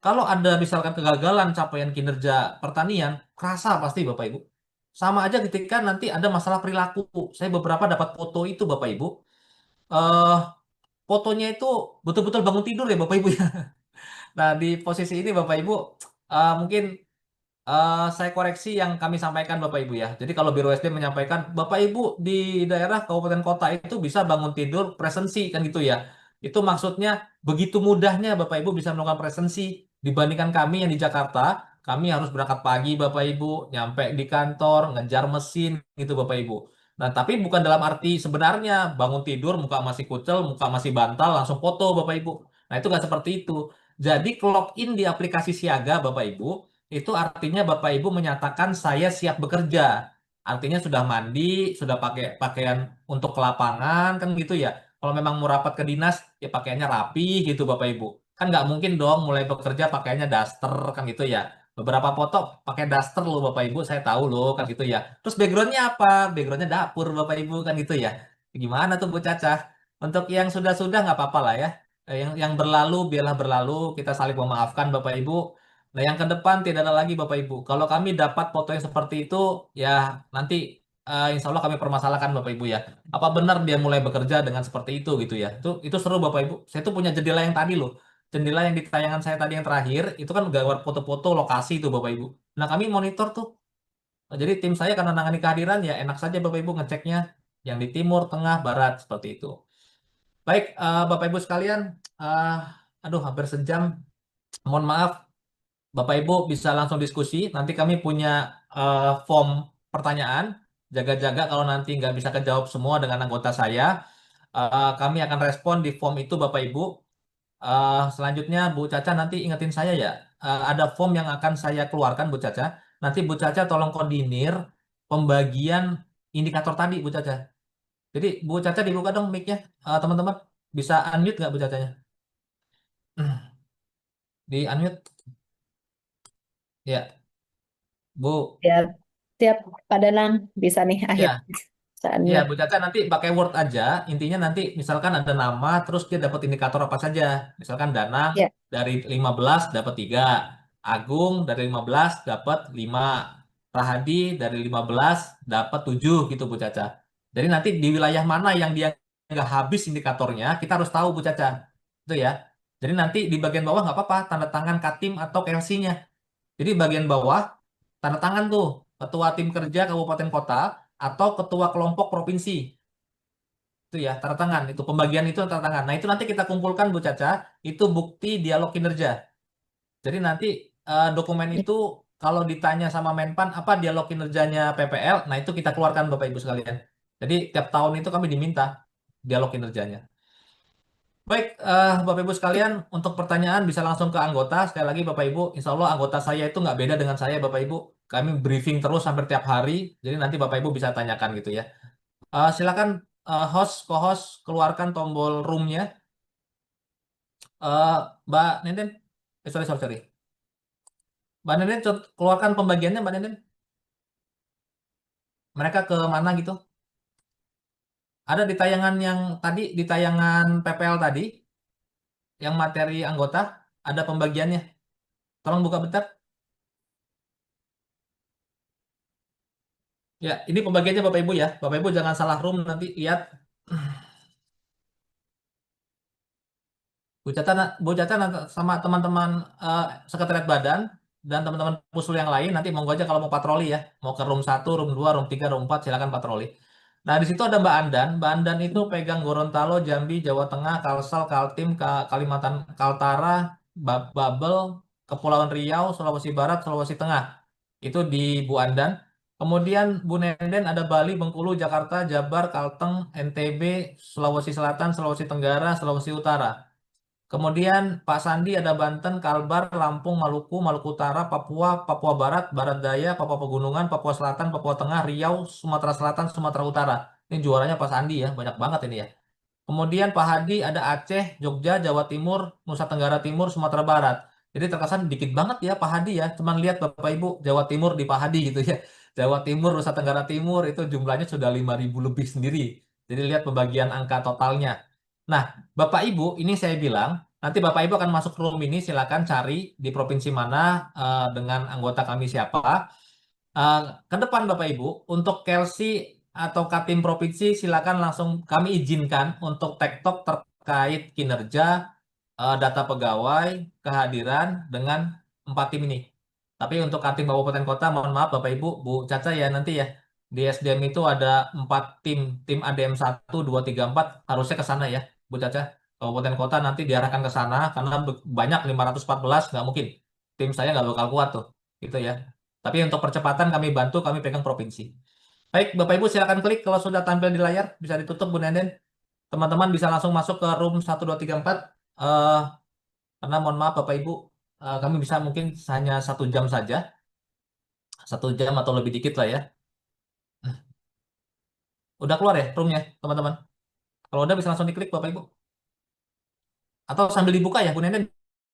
Kalau ada misalkan kegagalan capaian kinerja pertanian, kerasa pasti Bapak Ibu. Sama aja ketika nanti ada masalah perilaku. Saya beberapa dapat foto itu Bapak Ibu. Eh Fotonya itu betul-betul bangun tidur ya Bapak Ibu ya. Nah, di posisi ini Bapak Ibu mungkin saya koreksi yang kami sampaikan Bapak Ibu ya. Jadi kalau Biro SD menyampaikan Bapak Ibu di daerah kabupaten kota itu bisa bangun tidur presensi kan gitu ya. Itu maksudnya begitu mudahnya Bapak Ibu bisa melakukan presensi dibandingkan kami yang di Jakarta. Kami harus berangkat pagi Bapak Ibu, nyampe di kantor, ngejar mesin gitu Bapak Ibu. Nah, tapi bukan dalam arti sebenarnya bangun tidur muka masih kucel, muka masih bantal langsung foto Bapak Ibu. Nah, itu nggak seperti itu. Jadi clock in di aplikasi Siaga Bapak Ibu itu artinya Bapak Ibu menyatakan saya siap bekerja. Artinya sudah mandi, sudah pakai pakaian untuk ke lapangan kan gitu ya. Kalau memang mau rapat ke dinas ya pakaiannya rapi gitu Bapak Ibu. Kan nggak mungkin dong mulai bekerja pakaiannya daster kan gitu ya. Beberapa foto pakai daster loh Bapak Ibu, saya tahu loh kan gitu ya. Terus backgroundnya apa? Backgroundnya dapur Bapak Ibu kan gitu ya. Gimana tuh Bu Caca? Untuk yang sudah-sudah nggak apa-apa lah ya. Yang berlalu biarlah berlalu, kita saling memaafkan Bapak Ibu. Nah, yang ke depan tidak ada lagi Bapak Ibu. Kalau kami dapat foto yang seperti itu, ya nanti insya Allah kami permasalahkan Bapak Ibu ya. Apa benar dia mulai bekerja dengan seperti itu gitu ya? Itu seru Bapak Ibu. Saya tuh punya jendela yang tadi loh. Jendela yang di tayangan saya tadi yang terakhir, itu kan gambar foto-foto lokasi itu Bapak Ibu. Nah, kami monitor tuh. Nah, jadi tim saya karena nangani kehadiran ya enak saja Bapak Ibu ngeceknya yang di timur, tengah, barat seperti itu. Baik, Bapak Ibu sekalian, aduh hampir sejam. Mohon maaf, Bapak Ibu bisa langsung diskusi. Nanti kami punya form pertanyaan. Jaga-jaga kalau nanti nggak bisa kejawab semua dengan anggota saya. Kami akan respon di form itu Bapak Ibu. Selanjutnya Bu Caca nanti ingetin saya ya. Ada form yang akan saya keluarkan Bu Caca. Nanti Bu Caca tolong koordinir pembagian indikator tadi Bu Caca. Jadi Bu Caca dibuka dong mic-nya. Teman-teman bisa unmute nggak Bu Cacanya? Di unmute. Ya, Bu. Ya, tiap Pak Danang bisa nih akhir Ya. saat Ya, mute. Bu Caca nanti pakai Word aja. Intinya nanti misalkan ada nama, terus dia dapat indikator apa saja. Misalkan Danang Ya, dari 15 dapat 3. Agung dari 15 dapat 5. Rahadi dari 15 dapat 7 gitu Bu Caca. Jadi nanti di wilayah mana yang dia nggak habis indikatornya, kita harus tahu Bu Caca. Itu ya. Jadi nanti di bagian bawah nggak apa-apa, tanda tangan Katim atau KLC-nya. Jadi bagian bawah tanda tangan tuh ketua tim kerja kabupaten kota atau ketua kelompok provinsi. Itu ya, tanda tangan. Itu pembagian itu tanda tangan. Nah, itu nanti kita kumpulkan Bu Caca, itu bukti dialog kinerja. Jadi nanti dokumen itu kalau ditanya sama Menpan apa dialog kinerjanya PPL, nah itu kita keluarkan Bapak Ibu sekalian. Jadi tiap tahun itu kami diminta dialog kinerjanya. Baik, Bapak Ibu sekalian, untuk pertanyaan bisa langsung ke anggota. Sekali lagi Bapak Ibu, insya Allah anggota saya itu nggak beda dengan saya Bapak Ibu. Kami briefing terus hampir tiap hari, jadi nanti Bapak Ibu bisa tanyakan gitu ya. Silakan host, co-host, keluarkan tombol room-nya. Mbak Nenden, sorry, sorry, sorry. Mbak Nenden, keluarkan pembagiannya Mbak Nenden. Mereka ke mana gitu? Ada di tayangan yang tadi, di tayangan PPL tadi, yang materi anggota, ada pembagiannya. Tolong buka bentar. Ya, ini pembagiannya Bapak Ibu ya. Bapak Ibu jangan salah room nanti lihat. Bu Caca sama teman-teman sekretariat badan dan teman-teman pusul yang lain nanti monggo aja kalau mau patroli ya. Mau ke room 1, room 2, room 3, room 4 silakan patroli. Nah, di situ ada Mbak Andan. Mbak Andan itu pegang Gorontalo, Jambi, Jawa Tengah, Kalsel, Kaltim, Kalimantan, Kaltara, Babel, Kepulauan Riau, Sulawesi Barat, Sulawesi Tengah. Itu di Bu Andan. Kemudian Bu Nenden ada Bali, Bengkulu, Jakarta, Jabar, Kalteng, NTB, Sulawesi Selatan, Sulawesi Tenggara, Sulawesi Utara. Kemudian Pak Sandi ada Banten, Kalbar, Lampung, Maluku, Maluku Utara, Papua, Papua Barat, Barat Daya, Papua Pegunungan, Papua Selatan, Papua Tengah, Riau, Sumatera Selatan, Sumatera Utara. Ini juaranya Pak Sandi ya, banyak banget ini ya. Kemudian Pak Hadi ada Aceh, Jogja, Jawa Timur, Nusa Tenggara Timur, Sumatera Barat. Jadi terkesan dikit banget ya Pak Hadi ya. Cuman lihat Bapak Ibu Jawa Timur di Pak Hadi gitu ya. Jawa Timur, Nusa Tenggara Timur itu jumlahnya sudah 5.000 lebih sendiri. Jadi lihat pembagian angka totalnya. Nah, Bapak Ibu, ini saya bilang, nanti Bapak Ibu akan masuk room ini, silakan cari di provinsi mana dengan anggota kami siapa. Eh, ke depan Bapak Ibu, untuk Kelsi atau Katim Provinsi silakan langsung kami izinkan untuk tektok terkait kinerja, data pegawai, kehadiran dengan 4 tim ini. Tapi untuk Katim Kabupaten Kota, mohon maaf Bapak Ibu, Bu Caca ya nanti ya. Di SDM itu ada 4 tim, tim ADM 1, 2, 3, 4, harusnya ke sana ya, Bu Caca. Kabupaten Kota nanti diarahkan ke sana karena banyak 514, nggak mungkin. Tim saya nggak bakal kuat tuh, gitu ya. Tapi untuk percepatan kami bantu, kami pegang provinsi. Baik, Bapak Ibu silakan klik kalau sudah tampil di layar, bisa ditutup Bu Nenden. Teman-teman bisa langsung masuk ke room 1, 2, 3, 4. Eh, karena mohon maaf Bapak Ibu, kami bisa mungkin hanya 1 jam saja. 1 jam atau lebih dikit lah ya. Udah keluar ya roomnya, teman-teman? Kalau udah bisa langsung diklik Bapak Ibu. Atau sambil dibuka ya Bu Nenden?